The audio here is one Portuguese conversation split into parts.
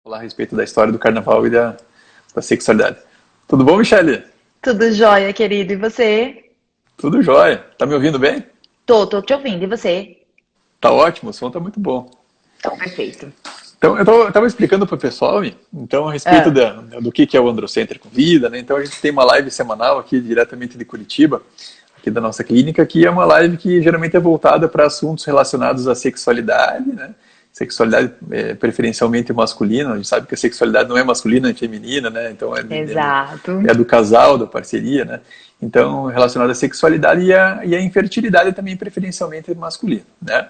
Falar a respeito da história do carnaval e da sexualidade. Tudo bom, Michele? Tudo jóia, querido. E você? Tudo jóia. Tá me ouvindo bem? Tô te ouvindo. E você? Tá ótimo, o som tá muito bom. Então, perfeito. Então, eu tava explicando para o pessoal, então, a respeito do que é o Androcenter Convida, né? Então, a gente tem uma live semanal aqui, diretamente de Curitiba, aqui da nossa clínica, que é uma live que geralmente é voltada para assuntos relacionados à sexualidade, né? Sexualidade preferencialmente masculina. A gente sabe que a sexualidade não é masculina, é feminina, né? Então Exato. É do casal, da parceria, né? Então, relacionado à sexualidade e à infertilidade também preferencialmente masculina, né?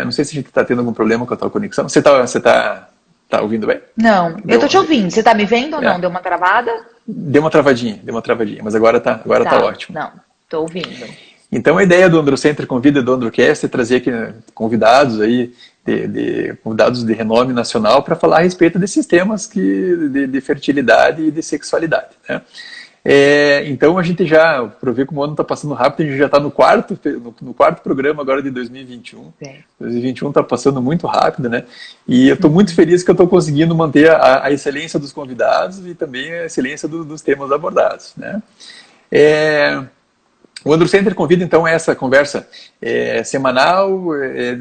Não sei se a gente está tendo algum problema com a tua conexão. Você tá ouvindo bem? Não, eu tô te ouvindo. Você tá me vendo ou não? Deu uma travada? Deu uma travadinha, mas agora tá ótimo. Não, tô ouvindo. Então, a ideia do Androcenter Convida, do Androcast, é trazer aqui convidados aí, convidados de renome nacional para falar a respeito desses temas de fertilidade e de sexualidade, né? Então a gente já, para ver como o ano está passando rápido, a gente já está no quarto programa agora de 2021. 2021 está passando muito rápido, né? E eu estou muito feliz que eu estou conseguindo manter a excelência dos convidados e também a excelência dos temas abordados, né? O Androcenter Convida, então, é essa conversa semanal,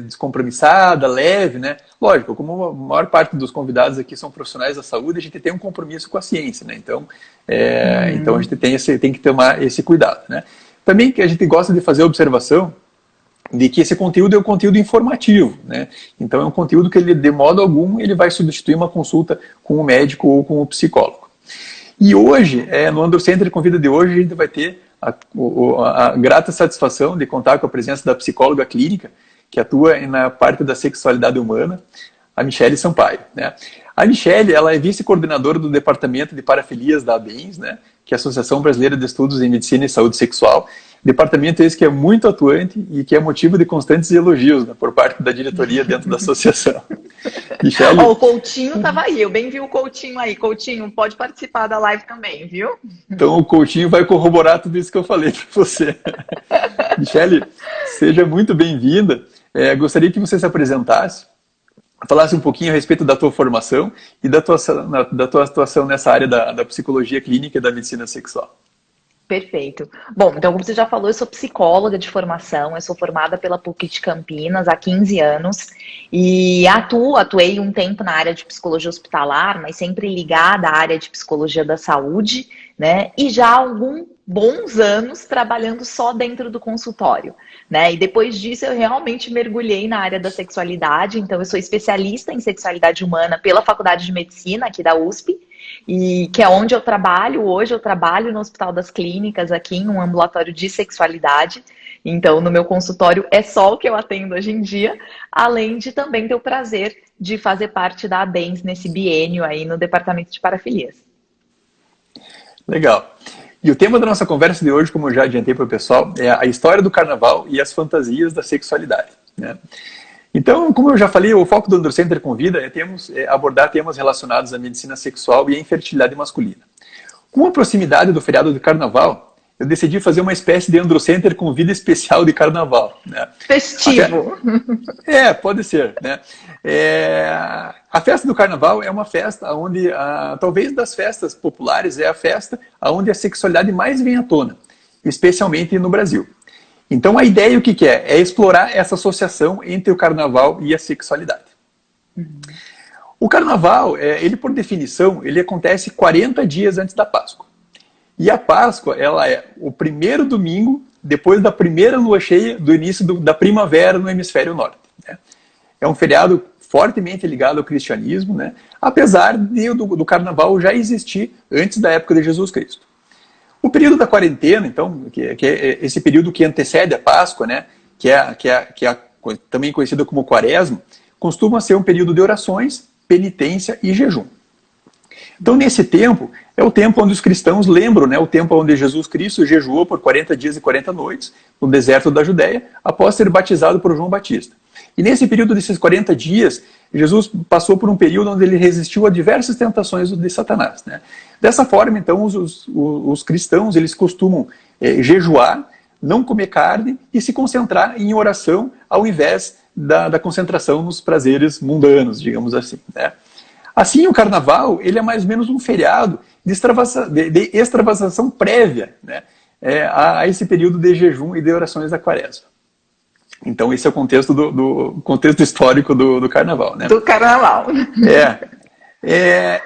descompromissada, leve, né? Lógico, como a maior parte dos convidados aqui são profissionais da saúde, a gente tem um compromisso com a ciência, né? Então a gente tem que tomar esse cuidado, né? Também que a gente gosta de fazer a observação de que esse conteúdo é um conteúdo informativo, né? Então é um conteúdo que, de modo algum, ele vai substituir uma consulta com o médico ou com o psicólogo. E hoje, no Androcenter Convida de hoje, a gente vai ter a grata satisfação de contar com a presença da psicóloga clínica, que atua na parte da sexualidade humana, a Michele Sampaio, né? A Michele, ela é vice-coordenadora do Departamento de Parafilias da ABENS, né? Que é a Associação Brasileira de Estudos em Medicina e Saúde Sexual. Departamento esse que é muito atuante e que é motivo de constantes elogios, né, por parte da diretoria dentro da associação. Michele... O Coutinho estava aí, eu bem vi o Coutinho aí. Coutinho, pode participar da live também, viu? Então o Coutinho vai corroborar tudo isso que eu falei para você. Michele, seja muito bem-vinda. Gostaria que você se apresentasse, falasse um pouquinho a respeito da tua formação e da tua atuação nessa área da psicologia clínica e da medicina sexual. Perfeito. Bom, então como você já falou, eu sou psicóloga de formação, eu sou formada pela PUC de Campinas há 15 anos e atuei um tempo na área de psicologia hospitalar, mas sempre ligada à área de psicologia da saúde, né? E já há alguns bons anos trabalhando só dentro do consultório, né? E depois disso eu realmente mergulhei na área da sexualidade, então eu sou especialista em sexualidade humana pela Faculdade de Medicina aqui da USP, e que é onde eu trabalho. Hoje eu trabalho no Hospital das Clínicas, aqui em um ambulatório de sexualidade. Então, no meu consultório é só o que eu atendo hoje em dia, além de também ter o prazer de fazer parte da ABENS nesse biênio aí no Departamento de Parafilias. Legal. E o tema da nossa conversa de hoje, como eu já adiantei para o pessoal, é a história do carnaval e as fantasias da sexualidade, né? Então, como eu já falei, o foco do Androcenter Convida é abordar temas relacionados à medicina sexual e à infertilidade masculina. Com a proximidade do feriado do Carnaval, eu decidi fazer uma espécie de Androcenter Convida especial de Carnaval, né? Festivo. Pode ser, né? A festa do Carnaval é uma festa onde, talvez das festas populares, é a festa onde a sexualidade mais vem à tona, especialmente no Brasil. Então a ideia o que é? É explorar essa associação entre o carnaval e a sexualidade. O carnaval, ele por definição, ele acontece 40 dias antes da Páscoa. E a Páscoa, ela é o primeiro domingo depois da primeira lua cheia do início da primavera no hemisfério norte, né? É um feriado fortemente ligado ao cristianismo, né? Apesar do carnaval já existir antes da época de Jesus Cristo. O período da quarentena, então, que é esse período que antecede a Páscoa, né, que é também conhecido como Quaresma, costuma ser um período de orações, penitência e jejum. Então, nesse tempo, é o tempo onde os cristãos lembram, né, o tempo onde Jesus Cristo jejuou por 40 dias e 40 noites no deserto da Judéia, após ser batizado por João Batista. E nesse período desses 40 dias, Jesus passou por um período onde ele resistiu a diversas tentações de Satanás, né? Dessa forma, então, os cristãos, eles costumam jejuar, não comer carne e se concentrar em oração ao invés da concentração nos prazeres mundanos, digamos assim, né? Assim, o carnaval, ele é mais ou menos um feriado de extravasação prévia, né, a esse período de jejum e de orações da quaresma. Então, esse é o contexto contexto histórico do carnaval, né? Do carnaval.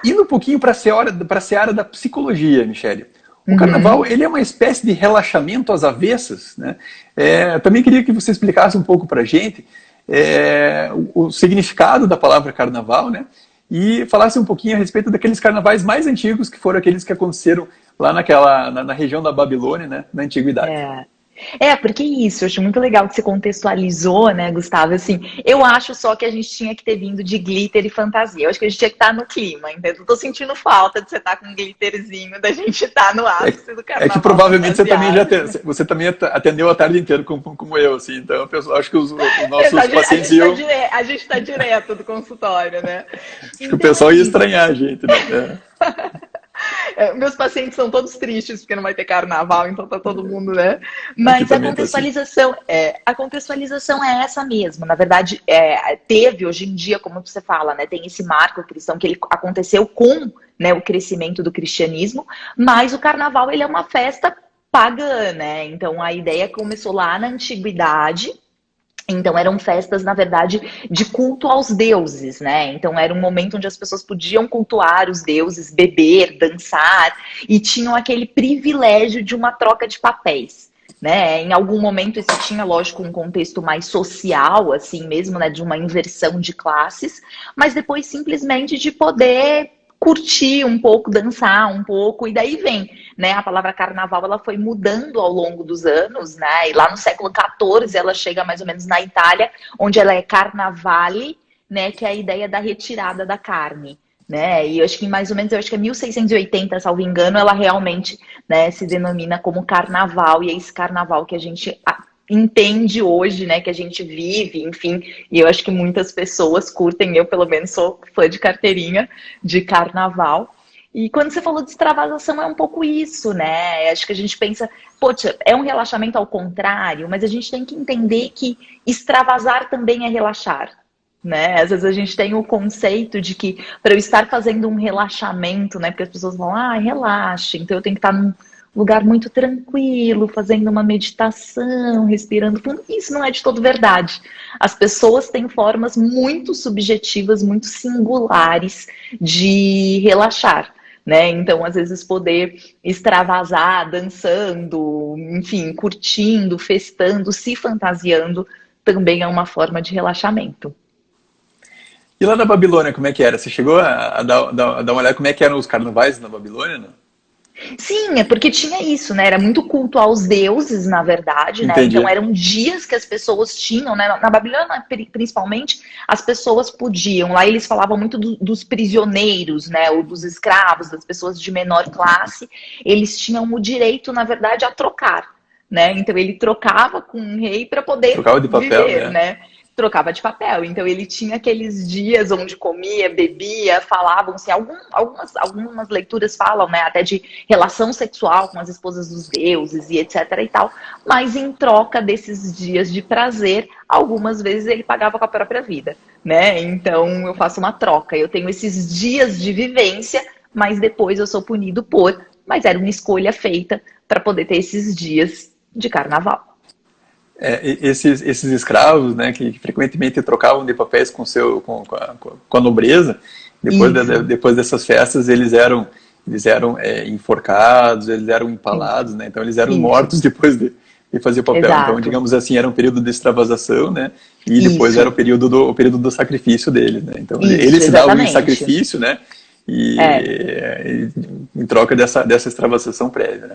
Indo um pouquinho para a seara da psicologia, Michele. O carnaval, ele é uma espécie de relaxamento às avessas, né? Também queria que você explicasse um pouco para a gente o significado da palavra carnaval, né? E falasse um pouquinho a respeito daqueles carnavais mais antigos, que foram aqueles que aconteceram lá na região da Babilônia, né, na Antiguidade. Porque isso, eu acho muito legal que você contextualizou, né, Gustavo, assim, eu acho só que a gente tinha que ter vindo de glitter e fantasia, eu acho que a gente tinha que estar no clima, entendeu? Eu tô sentindo falta de você estar com um glitterzinho, da gente estar no ápice do carnaval. Que provavelmente você também atendeu a tarde inteira como eu, assim, então eu acho que os nossos pacientes iam... A gente tá direto do consultório, né? Acho que o pessoal ia estranhar a gente, né? Meus pacientes são todos tristes porque não vai ter carnaval, então tá todo mundo, né? Mas a contextualização é essa mesmo. Na verdade, teve hoje em dia, como você fala, né? Tem esse marco cristão que ele aconteceu com, né, o crescimento do cristianismo, mas o carnaval ele é uma festa pagã, né? Então a ideia começou lá na antiguidade. Então eram festas, na verdade, de culto aos deuses, né? Então era um momento onde as pessoas podiam cultuar os deuses, beber, dançar, e tinham aquele privilégio de uma troca de papéis, né? Em algum momento isso tinha, lógico, um contexto mais social, assim mesmo, né? De uma inversão de classes, mas depois simplesmente de poder curtir um pouco, dançar um pouco, e daí vem, né, a palavra carnaval, ela foi mudando ao longo dos anos, né, e lá no século XIV ela chega mais ou menos na Itália, onde ela é carnavale, né, que é a ideia da retirada da carne, né, e eu acho que mais ou menos, 1680, salvo engano, ela realmente, né, se denomina como carnaval, e é esse carnaval que a gente entende hoje, né, que a gente vive, enfim, e eu acho que muitas pessoas curtem, eu pelo menos sou fã de carteirinha de carnaval. E quando você falou de extravasação, é um pouco isso, né? Acho que a gente pensa, poxa, é um relaxamento ao contrário, mas a gente tem que entender que extravasar também é relaxar, né? Às vezes a gente tem o conceito de que para eu estar fazendo um relaxamento, né? Porque as pessoas falam, relaxe, então eu tenho que estar num lugar muito tranquilo, fazendo uma meditação, respirando fundo. Isso não é de todo verdade. As pessoas têm formas muito subjetivas, muito singulares de relaxar, né? Então, às vezes, poder extravasar, dançando, enfim, curtindo, festando, se fantasiando, também é uma forma de relaxamento. E lá na Babilônia, como é que era? Você chegou a dar uma olhada como é que eram os carnavais na Babilônia, não? Sim, é porque tinha isso, né? Era muito culto aos deuses, na verdade, né? Entendi. Então eram dias que as pessoas tinham, né? Na Babilônia, principalmente, as pessoas podiam. Lá eles falavam muito dos prisioneiros, né? Ou dos escravos, das pessoas de menor classe. Eles tinham o direito, na verdade, a trocar, né? Então ele trocava com um rei para poder trocava de papel, viver, né? Trocava de papel. Então ele tinha aqueles dias onde comia, bebia, falavam-se, algumas leituras falam, né, até de relação sexual com as esposas dos deuses e etc e tal, mas em troca desses dias de prazer, algumas vezes ele pagava com a própria vida, né? Então eu faço uma troca, eu tenho esses dias de vivência, mas depois eu sou punido mas era uma escolha feita para poder ter esses dias de carnaval. Esses escravos, né, que frequentemente trocavam de papéis com a nobreza, depois dessas festas eles eram enforcados, eles eram empalados, né, então eles eram mortos depois de fazer o papel. Exato. Então, digamos assim, era um período de extravasação, né, e depois era o período do sacrifício deles, né, então eles se davam em sacrifício, né, em troca dessa extravasação prévia, né.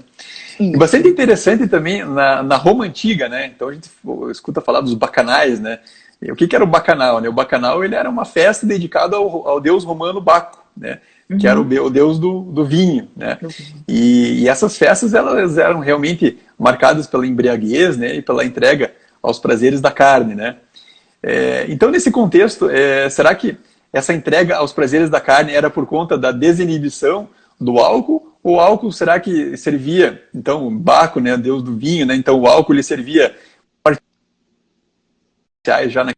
E bastante interessante também na Roma Antiga, né? Então a gente escuta falar dos bacanais, né? E o que era o bacanal, né? O bacanal, ele era uma festa dedicada ao deus romano Baco, né? Que era o deus do vinho, né? E essas festas, elas eram realmente marcadas pela embriaguez, né? E pela entrega aos prazeres da carne, né? Então, nesse contexto, será que essa entrega aos prazeres da carne era por conta da desinibição do álcool? Ou o álcool, será que servia, então, Baco, né, deus do vinho, né, então o álcool lhe servia já na...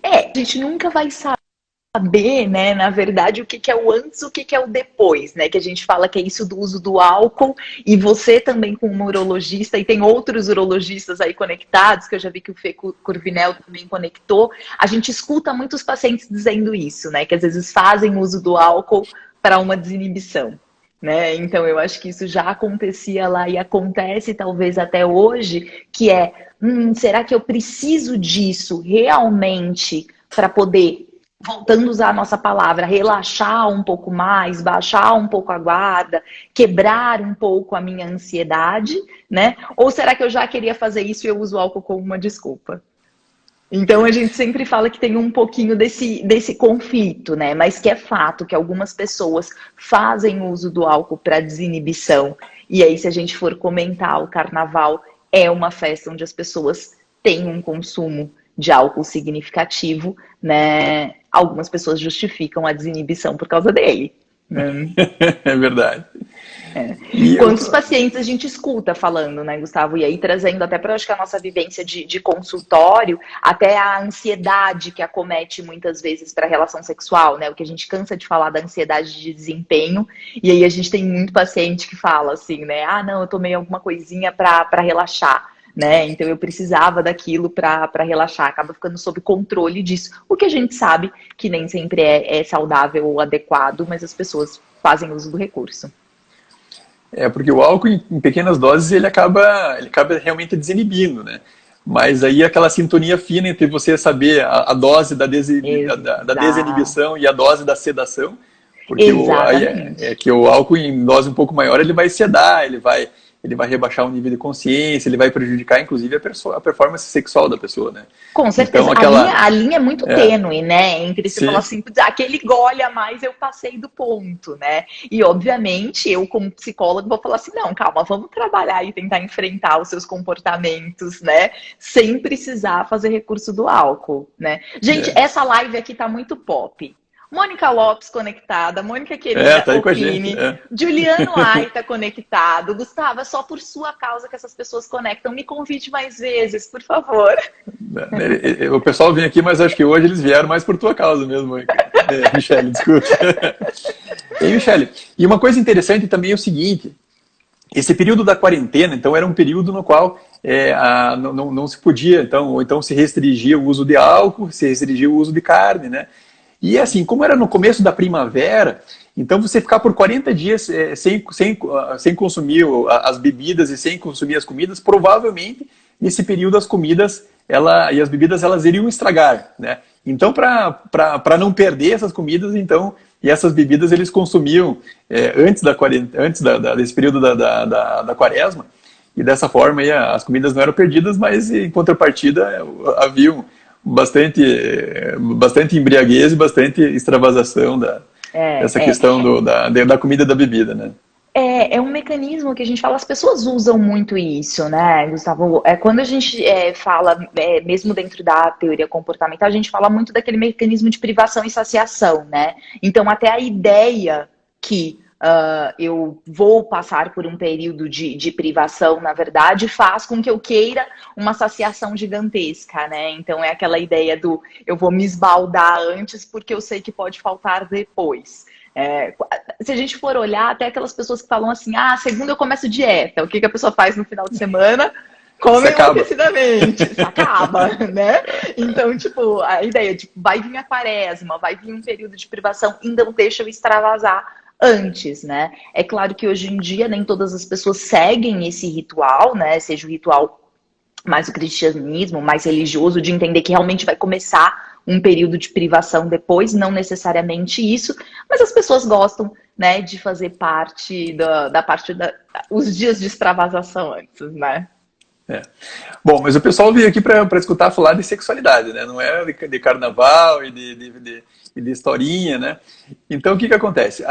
A gente nunca vai saber, né, na verdade, o que que é o antes, o que que é o depois, né, que a gente fala que é isso do uso do álcool, e você também como urologista, e tem outros urologistas aí conectados, que eu já vi que o Fê Curvinel também conectou, a gente escuta muitos pacientes dizendo isso, né, que às vezes fazem uso do álcool para uma desinibição. Né? Então eu acho que isso já acontecia lá e acontece talvez até hoje, que é, será que eu preciso disso realmente para poder, voltando a usar a nossa palavra, relaxar um pouco mais, baixar um pouco a guarda, quebrar um pouco a minha ansiedade, né? Ou será que eu já queria fazer isso e eu uso o álcool como uma desculpa? Então a gente sempre fala que tem um pouquinho desse conflito, né? Mas que é fato que algumas pessoas fazem uso do álcool para desinibição. E aí, se a gente for comentar, o carnaval é uma festa onde as pessoas têm um consumo de álcool significativo, né? Algumas pessoas justificam a desinibição por causa dele. Né? É verdade. Quantos pacientes a gente escuta falando, né, Gustavo? E aí trazendo até para acho que a nossa vivência de consultório, até a ansiedade que acomete muitas vezes para a relação sexual, né? O que a gente cansa de falar da ansiedade de desempenho, e aí a gente tem muito paciente que fala assim, né? Ah, não, eu tomei alguma coisinha para relaxar. Né? Então eu precisava daquilo para relaxar, acaba ficando sob controle disso, o que a gente sabe que nem sempre é saudável ou adequado, mas as pessoas fazem uso do recurso. Porque o álcool em pequenas doses ele acaba realmente desinibindo, né? Mas aí aquela sintonia fina entre você saber a dose da desinibição e a dose da sedação, porque que o álcool em dose um pouco maior ele vai sedar, ele vai rebaixar o nível de consciência, ele vai prejudicar, inclusive, a performance sexual da pessoa, né? Com certeza. Então, a linha é muito tênue, né? Entre se falar assim, aquele gole a mais eu passei do ponto, né? E, obviamente, eu, como psicólogo, vou falar assim, não, calma, vamos trabalhar e tentar enfrentar os seus comportamentos, né? Sem precisar fazer recurso do álcool, né? Gente, essa live aqui tá muito pop. Mônica Lopes conectada, Mônica querida, tá aí com a gente, Juliano Ai tá conectado, Gustavo, é só por sua causa que essas pessoas conectam, me convide mais vezes, por favor. O pessoal vem aqui, mas acho que hoje eles vieram mais por tua causa mesmo, Michele, desculpa. E Michele, e uma coisa interessante também é o seguinte, esse período da quarentena, então, era um período no qual não se podia, então se restringia o uso de álcool, se restringia o uso de carne, né? E assim, como era no começo da primavera, então você ficar por 40 dias sem consumir as bebidas e sem consumir as comidas, provavelmente nesse período as comidas e as bebidas elas iriam estragar, né? Então, para não perder essas comidas, então, e essas bebidas eles consumiam antes desse período da quaresma, e dessa forma aí, as comidas não eram perdidas, mas em contrapartida haviam bastante embriaguez e bastante extravasação dessa questão da comida e da bebida, né? É um mecanismo que a gente fala, as pessoas usam muito isso, né, Gustavo? Quando a gente fala, mesmo dentro da teoria comportamental, a gente fala muito daquele mecanismo de privação e saciação, né? Então, até a ideia que eu vou passar por um período de privação, na verdade, faz com que eu queira uma saciação gigantesca, né? Então é aquela ideia do eu vou me esbaldar antes porque eu sei que pode faltar depois. Se a gente for olhar, até aquelas pessoas que falam assim, segunda eu começo dieta, o que a pessoa faz no final de semana? Come enlouquecidamente, se acaba, né? Então, tipo, a ideia, vai vir a quaresma, vai vir um período de privação, então deixa eu extravasar antes, né? É claro que hoje em dia nem todas as pessoas seguem esse ritual, né? Seja o ritual mais do cristianismo, mais religioso, de entender que realmente vai começar um período de privação depois, não necessariamente isso, mas as pessoas gostam, né, de fazer parte os dias de extravasação antes, né? Bom, mas o pessoal veio aqui para escutar falar de sexualidade, né? Não é de carnaval e de historinha, né? Então, o que acontece?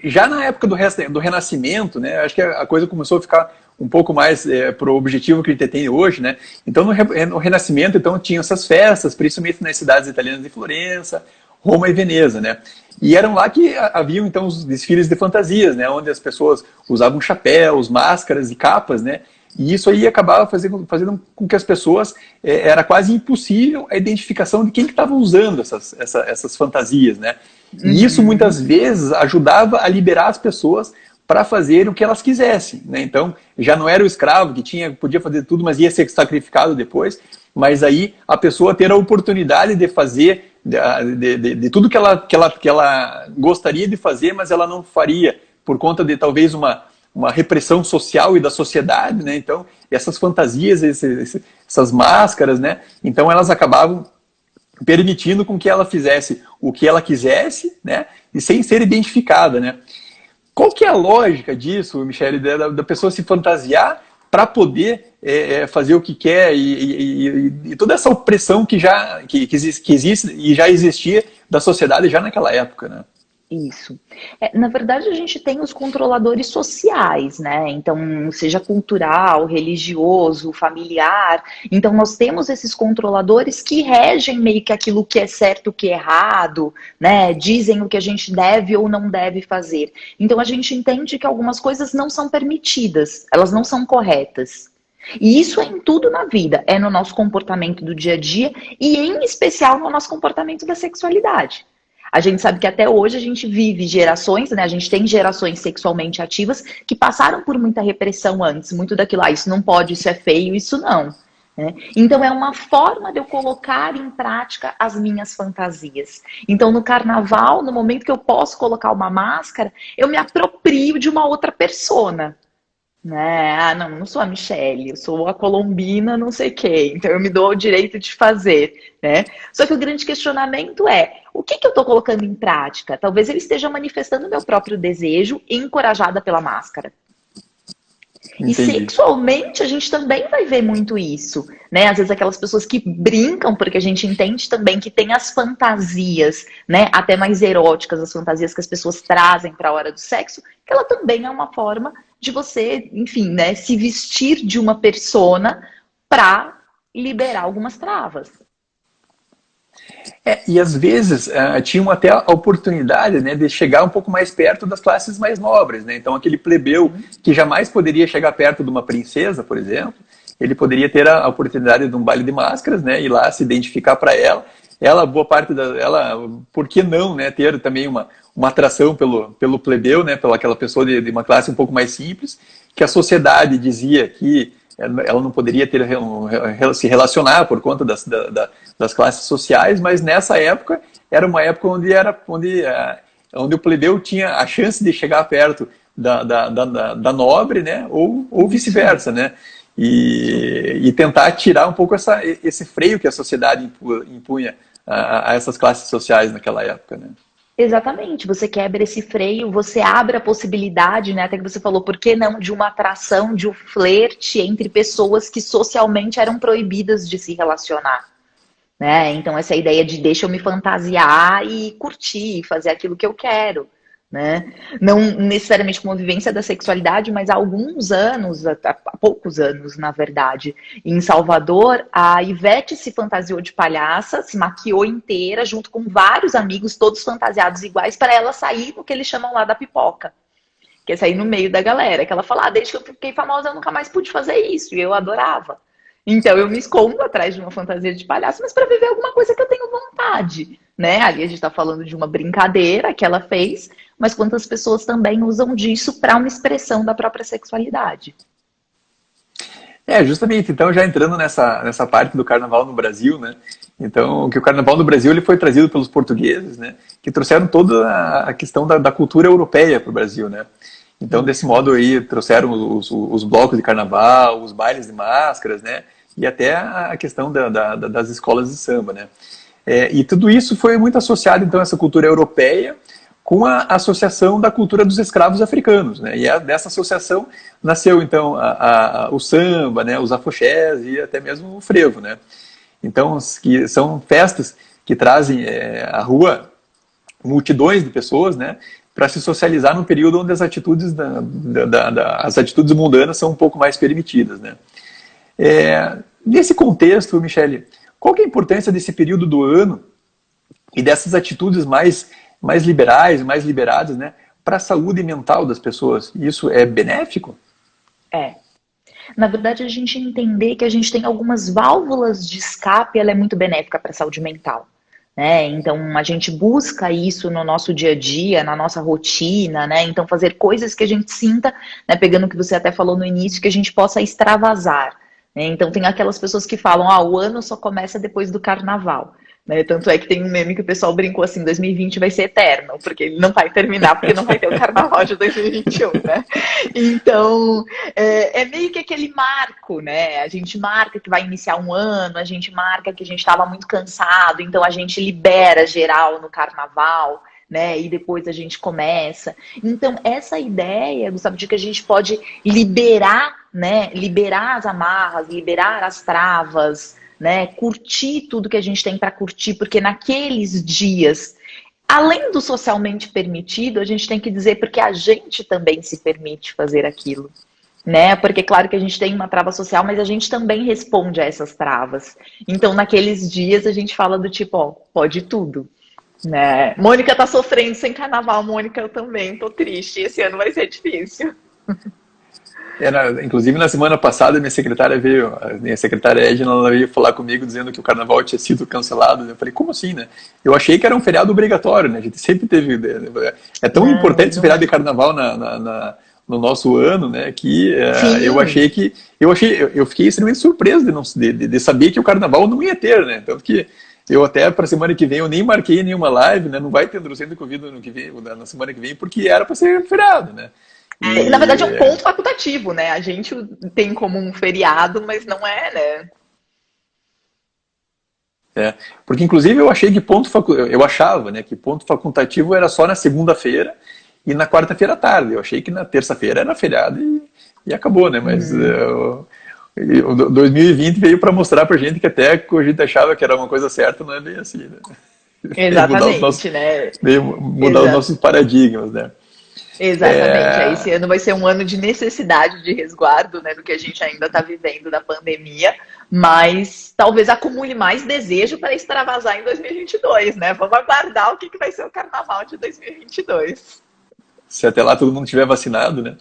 já na época do Renascimento, né, acho que a coisa começou a ficar um pouco mais para o objetivo que a gente tem hoje, né? Então, no Renascimento, então, tinham essas festas, principalmente nas cidades italianas de Florença, Roma e Veneza, né? E eram lá que haviam, então, os desfiles de fantasias, né? Onde as pessoas usavam chapéus, máscaras e capas, né? E isso aí acabava fazendo com que as pessoas, era quase impossível a identificação de quem que estava usando essas fantasias, né? E isso, muitas vezes, ajudava a liberar as pessoas para fazer o que elas quisessem, né? Então, já não era o escravo que podia fazer tudo, mas ia ser sacrificado depois, mas aí a pessoa ter a oportunidade de fazer de tudo que ela gostaria de fazer, mas ela não faria por conta de talvez uma repressão social e da sociedade, né? Então, essas fantasias, essas máscaras, né? Então, elas acabavam permitindo com que ela fizesse o que ela quisesse, né? E sem ser identificada, né? Qual que é a lógica disso, Michele, da pessoa se fantasiar para poder fazer o que quer e toda essa opressão que existe e já existia da sociedade já naquela época, né? Isso. Na verdade, a gente tem os controladores sociais, né? Então, seja cultural, religioso, familiar. Então, nós temos esses controladores que regem meio que aquilo que é certo, o que é errado, né? Dizem o que a gente deve ou não deve fazer. Então, a gente entende que algumas coisas não são permitidas, elas não são corretas. E isso é em tudo na vida, é no nosso comportamento do dia a dia e, em especial, no nosso comportamento da sexualidade. A gente sabe que até hoje a gente vive gerações, né? A gente tem gerações sexualmente ativas que passaram por muita repressão antes, muito daquilo, isso não pode, isso é feio, isso não. Né? Então é uma forma de eu colocar em prática as minhas fantasias. Então no carnaval, no momento que eu posso colocar uma máscara, eu me aproprio de uma outra persona. Né? Ah, não sou a Michele, eu sou a Colombina, não sei quem, então eu me dou o direito de fazer, né? Só que o grande questionamento é, o que eu estou colocando em prática? Talvez ele esteja manifestando o meu próprio desejo, encorajada pela máscara. Entendi. E sexualmente a gente também vai ver muito isso, né? Às vezes aquelas pessoas que brincam, porque a gente entende também que tem as fantasias, né? Até mais eróticas, as fantasias que as pessoas trazem para a hora do sexo, que ela também é uma forma de você, enfim, né? Se vestir de uma persona para liberar algumas travas. E às vezes tinham até a oportunidade, né, de chegar um pouco mais perto das classes mais nobres, né? Então aquele plebeu que jamais poderia chegar perto de uma princesa, por exemplo, ele poderia ter a oportunidade de um baile de máscaras, né, ir lá se identificar para ela, boa parte ela, por que não, né, ter também uma atração pelo plebeu, né, pela aquela pessoa de uma classe um pouco mais simples, que a sociedade dizia que ela não poderia se relacionar por conta das classes sociais, mas nessa época era uma época onde o plebeu tinha a chance de chegar perto da nobre, né, ou vice-versa, né, e tentar tirar um pouco esse freio que a sociedade impunha a essas classes sociais naquela época, né. Exatamente, você quebra esse freio, você abre a possibilidade, né? Até que você falou, por que não, de uma atração, de um flerte entre pessoas que socialmente eram proibidas de se relacionar, né? Então essa ideia de deixa eu me fantasiar e curtir, fazer aquilo que eu quero, né? Não necessariamente com a vivência da sexualidade, mas há alguns anos, há poucos anos, na verdade, em Salvador, a Ivete se fantasiou de palhaça, se maquiou inteira, junto com vários amigos, todos fantasiados iguais, para ela sair no que eles chamam lá da pipoca, que é sair no meio da galera, que ela fala, desde que eu fiquei famosa eu nunca mais pude fazer isso, e eu adorava. Então eu me escondo atrás de uma fantasia de palhaço, mas para viver alguma coisa que eu tenho vontade, né? Ali a gente está falando de uma brincadeira que ela fez, mas quantas pessoas também usam disso para uma expressão da própria sexualidade. Justamente, então já entrando nessa parte do carnaval no Brasil, né? Então, que o carnaval no Brasil ele foi trazido pelos portugueses, né? Que trouxeram toda a questão da cultura europeia para o Brasil, né? Então, desse modo aí, trouxeram os blocos de carnaval, os bailes de máscaras, né? E até a questão das escolas de samba, né? E tudo isso foi muito associado, então, a essa cultura europeia com a associação da cultura dos escravos africanos, né? E dessa associação nasceu, então, o samba, né? Os afoxés e até mesmo o frevo, né? Então, que são festas que trazem à rua multidões de pessoas, né? para se socializar num período onde as atitudes, as atitudes mundanas são um pouco mais permitidas, né? Nesse contexto, Michele, qual que é a importância desse período do ano e dessas atitudes mais liberais, mais liberadas, né, para a saúde mental das pessoas? Isso é benéfico? Na verdade, a gente entender que a gente tem algumas válvulas de escape, ela é muito benéfica para a saúde mental. Né? Então, a gente busca isso no nosso dia a dia, na nossa rotina, né? Então, fazer coisas que a gente sinta, né? Pegando o que você até falou no início, que a gente possa extravasar. Né? Então, tem aquelas pessoas que falam, o ano só começa depois do carnaval. Né? Tanto é que tem um meme que o pessoal brincou assim, 2020 vai ser eterno, porque ele não vai terminar, porque não vai ter o carnaval de 2021, né? Então, é meio que aquele marco, né? A gente marca que vai iniciar um ano, a gente marca que a gente estava muito cansado, então a gente libera geral no carnaval, né? E depois a gente começa. Então, essa ideia, Gustavo, de que a gente pode liberar, né? Liberar as amarras, liberar as travas, né, curtir tudo que a gente tem para curtir, porque naqueles dias, além do socialmente permitido, a gente tem que dizer porque a gente também se permite fazer aquilo, né? Porque claro que a gente tem uma trava social, mas a gente também responde a essas travas. Então, naqueles dias a gente fala do tipo, pode tudo, né? Mônica tá sofrendo sem carnaval, Mônica, eu também tô triste, esse ano vai ser difícil. Inclusive, na semana passada, minha secretária Edna, ela veio falar comigo dizendo que o carnaval tinha sido cancelado. Eu falei, como assim, né? Eu achei que era um feriado obrigatório, né? A gente sempre teve... É tão importante esse feriado de carnaval no nosso ano, né? Que eu fiquei extremamente surpreso de saber que o carnaval não ia ter, né? Tanto que eu até para a semana que vem eu nem marquei nenhuma live, né? Não vai ter Androcentro Convido na semana que vem, porque era para ser feriado, né? Na verdade é um ponto facultativo, né? A gente tem como um feriado, mas não é, né? Porque inclusive eu achava, né, que ponto facultativo era só na segunda-feira e na quarta-feira à tarde. Eu achei que na terça-feira era feriado e acabou, né? Mas o 2020 veio para mostrar pra gente que até a gente achava que era uma coisa certa, não é bem assim, né? Exatamente, né? Veio mudar os nossos paradigmas, né? Exatamente, esse ano vai ser um ano de necessidade de resguardo, né, do que a gente ainda está vivendo da pandemia, mas talvez acumule mais desejo para extravasar em 2022, né? Vamos aguardar o que vai ser o carnaval de 2022. Se até lá todo mundo estiver vacinado, né?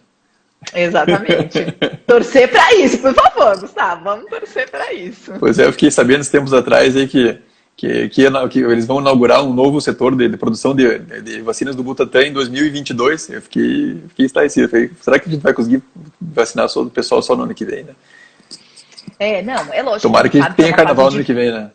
Exatamente. Torcer para isso, por favor, Gustavo, vamos torcer para isso. Pois é, eu fiquei sabendo uns tempos atrás aí que eles vão inaugurar um novo setor de produção de vacinas do Butantan em 2022. Eu fiquei estarrecido. Será que a gente vai conseguir vacinar o pessoal só no ano que vem, né? Não, é lógico. Tomara que tenha carnaval no ano que vem, né?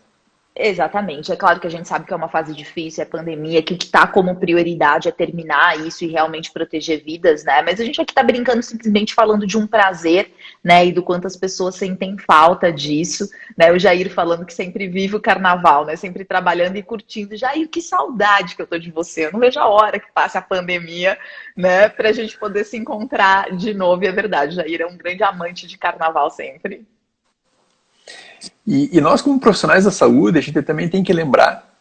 Exatamente, é claro que a gente sabe que é uma fase difícil, é pandemia, que o que está como prioridade é terminar isso e realmente proteger vidas, né? Mas a gente aqui está brincando simplesmente falando de um prazer, né? E do quanto as pessoas sentem falta disso, né? O Jair falando que sempre vive o carnaval, né? Sempre trabalhando e curtindo. Jair, que saudade que eu tô de você. Eu não vejo a hora que passe a pandemia, né? Pra gente poder se encontrar de novo. E é verdade, Jair é um grande amante de carnaval sempre. E nós, como profissionais da saúde, a gente também tem que lembrar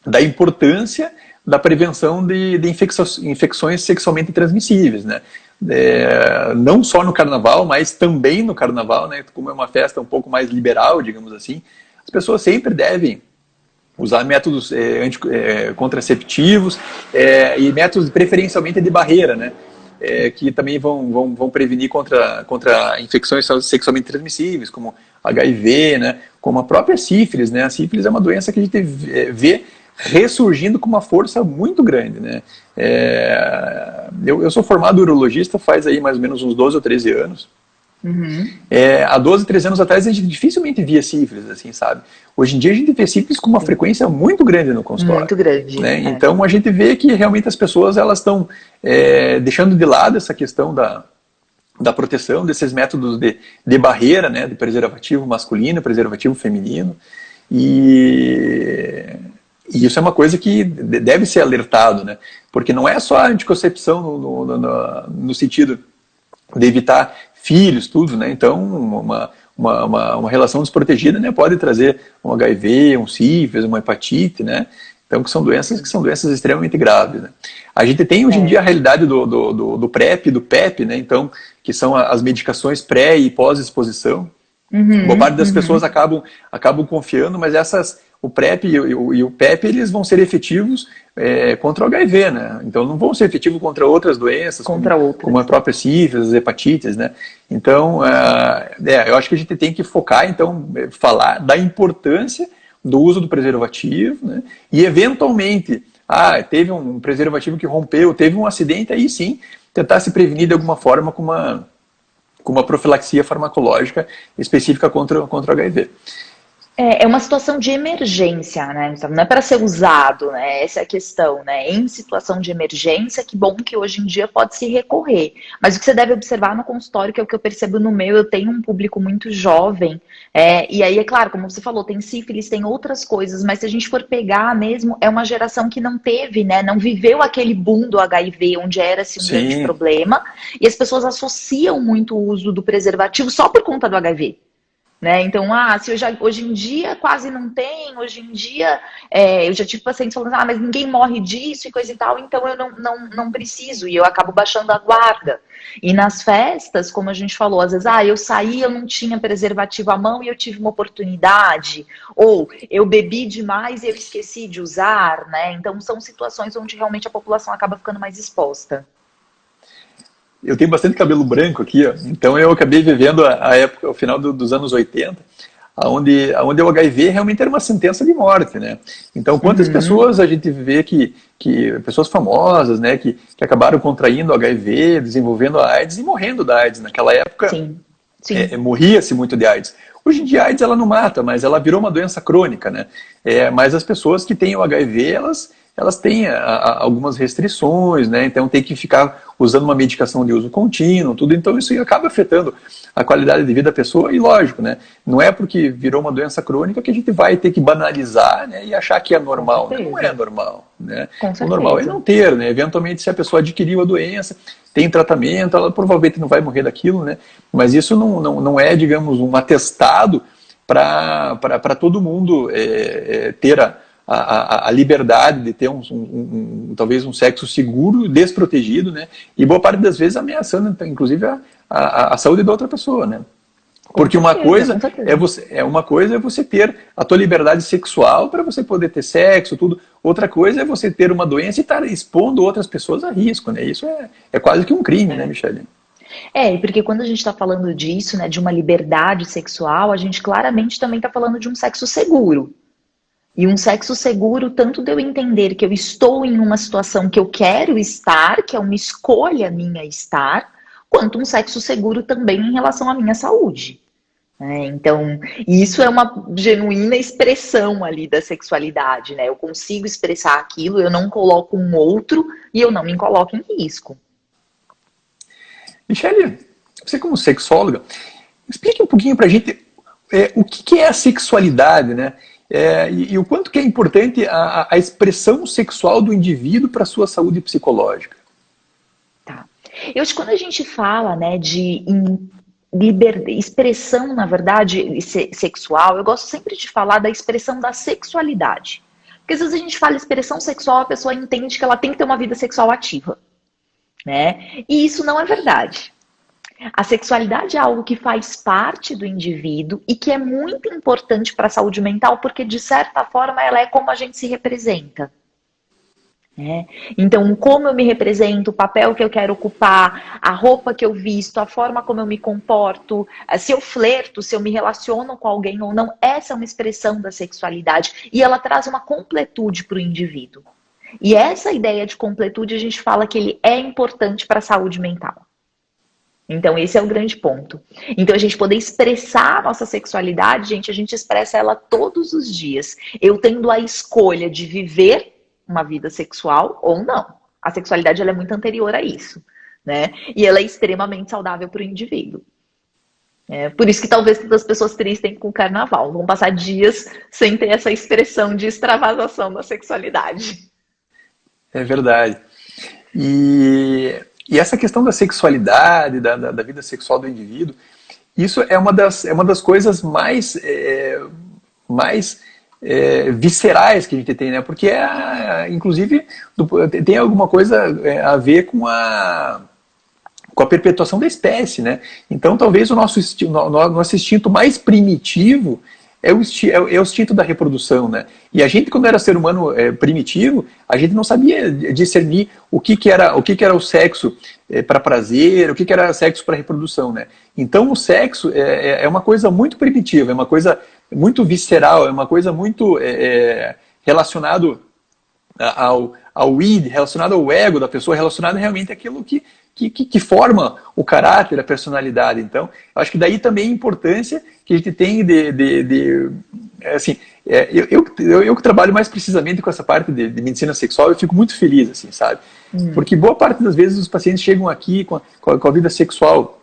da importância da prevenção de infecções sexualmente transmissíveis, né? Não só no carnaval, mas também no carnaval, né? Como é uma festa um pouco mais liberal, digamos assim, as pessoas sempre devem usar métodos contraceptivos e métodos preferencialmente de barreira, né? Que também vão prevenir contra infecções sexualmente transmissíveis, como HIV, né, como a própria sífilis, né? A sífilis é uma doença que a gente vê ressurgindo com uma força muito grande, né? Eu sou formado urologista faz aí mais ou menos uns 12 ou 13 anos. Uhum. Há 12, 13 anos atrás a gente dificilmente via sífilis, assim, sabe? Hoje em dia a gente vê sífilis com uma frequência muito grande no consultório. Muito grande. Né? Então a gente vê que realmente as pessoas elas estão deixando de lado essa questão da proteção, desses métodos de barreira, né? De preservativo masculino, preservativo feminino. E isso é uma coisa que deve ser alertado, né? Porque não é só a anticoncepção no sentido de evitar filhos, tudo, né? Então, uma relação desprotegida, né, pode trazer um HIV, um sífilis, uma hepatite, né? Então, que são doenças extremamente graves, né? A gente tem hoje em dia a realidade do PrEP, do PEP, né? Então, que são as medicações pré e pós-exposição. Boa parte das pessoas acabam confiando, mas o PrEP e o PEP, eles vão ser efetivos contra o HIV, né? Então não vão ser efetivos contra outras doenças, como a própria sífilis, as hepatites, né? Então, eu acho que a gente tem que focar, então, falar da importância do uso do preservativo, né? E eventualmente, teve um preservativo que rompeu, teve um acidente, aí sim, tentar se prevenir de alguma forma com uma profilaxia farmacológica específica contra o HIV. É uma situação de emergência, né? Não é para ser usado, né? Essa é a questão, né? Em situação de emergência, que bom que hoje em dia pode se recorrer. Mas o que você deve observar no consultório, que é o que eu percebo no meu, eu tenho um público muito jovem, e aí, é claro, como você falou, tem sífilis, tem outras coisas, mas se a gente for pegar mesmo, é uma geração que não teve, né? Não viveu aquele boom do HIV, onde era-se um grande problema, e as pessoas associam muito o uso do preservativo só por conta do HIV. Né? Então, se hoje em dia quase não tem, hoje em dia eu já tive pacientes falando, mas ninguém morre disso e coisa e tal, então eu não preciso, e eu acabo baixando a guarda. E nas festas, como a gente falou, às vezes, eu saí, eu não tinha preservativo à mão e eu tive uma oportunidade, ou eu bebi demais e eu esqueci de usar, né? Então são situações onde realmente a população acaba ficando mais exposta. Eu tenho bastante cabelo branco aqui, ó. Então eu acabei vivendo a época, o final dos anos 80, onde o HIV realmente era uma sentença de morte, né? Então quantas pessoas a gente vê que pessoas famosas, né, que acabaram contraindo HIV, desenvolvendo a AIDS e morrendo da AIDS. Naquela época, sim. Morria-se muito de AIDS. Hoje em dia a AIDS ela não mata, mas ela virou uma doença crônica, né? Mas as pessoas que têm o HIV, elas têm algumas restrições, né? Então tem que ficar usando uma medicação de uso contínuo, tudo. Então isso acaba afetando a qualidade de vida da pessoa, e lógico, né? Não é porque virou uma doença crônica que a gente vai ter que banalizar, né, e achar que é normal. Não é normal, né? O normal é não ter, né? Eventualmente, se a pessoa adquiriu a doença, tem tratamento, ela provavelmente não vai morrer daquilo, né? Mas isso não é, digamos, um atestado para todo mundo ter a liberdade de ter talvez um sexo seguro, desprotegido, né? E boa parte das vezes ameaçando, inclusive, a saúde da outra pessoa, né? Porque uma coisa é você ter a tua liberdade sexual para você poder ter sexo, tudo. Outra coisa é você ter uma doença e estar expondo outras pessoas a risco, né? Isso é quase que um crime, né, Michele? Porque quando a gente está falando disso, né, de uma liberdade sexual, a gente claramente também está falando de um sexo seguro. E um sexo seguro, tanto de eu entender que eu estou em uma situação que eu quero estar, que é uma escolha minha estar, quanto um sexo seguro também em relação à minha saúde. Então, isso é uma genuína expressão ali da sexualidade, né? Eu consigo expressar aquilo, eu não coloco um outro e eu não me coloco em risco. Michele, você como sexóloga, explique um pouquinho pra gente o que é a sexualidade, né? E o quanto que é importante a expressão sexual do indivíduo para a sua saúde psicológica. Tá. Eu acho que quando a gente fala, né, de expressão, na verdade, sexual, eu gosto sempre de falar da expressão da sexualidade. Porque às vezes a gente fala expressão sexual, a pessoa entende que ela tem que ter uma vida sexual ativa, né? E isso não é verdade. A sexualidade é algo que faz parte do indivíduo e que é muito importante para a saúde mental, porque de certa forma ela é como a gente se representa. Então, como eu me represento, o papel que eu quero ocupar, a roupa que eu visto, a forma como eu me comporto, se eu flerto, se eu me relaciono com alguém ou não, essa é uma expressão da sexualidade e ela traz uma completude para o indivíduo. E essa ideia de completude a gente fala que ele é importante para a saúde mental. Então, esse é o grande ponto. Então, a gente poder expressar a nossa sexualidade, gente, a gente expressa ela todos os dias. Eu tendo a escolha de viver uma vida sexual ou não. A sexualidade ela é muito anterior a isso, né? E ela é extremamente saudável para o indivíduo. Por isso que talvez as pessoas tristem com o carnaval. Vão passar dias sem ter essa expressão de extravasação da sexualidade. É verdade. E essa questão da sexualidade, da vida sexual do indivíduo, isso é uma das coisas mais viscerais que a gente tem, né? Porque, inclusive, tem alguma coisa a ver com a perpetuação da espécie, né? Então, talvez o nosso instinto mais primitivo é o instinto da reprodução, né? E a gente, quando era ser humano primitivo, a gente não sabia discernir o que era o sexo para prazer, o que era sexo para reprodução, né? Então, o sexo é uma coisa muito primitiva, é uma coisa muito visceral, é uma coisa muito relacionado ao id, relacionado ao ego da pessoa, relacionado realmente àquilo que forma o caráter, a personalidade. Então, eu acho que daí também a importância que a gente tem assim, eu que trabalho mais precisamente com essa parte de medicina sexual, eu fico muito feliz, assim, sabe? Porque boa parte das vezes os pacientes chegam aqui com a vida sexual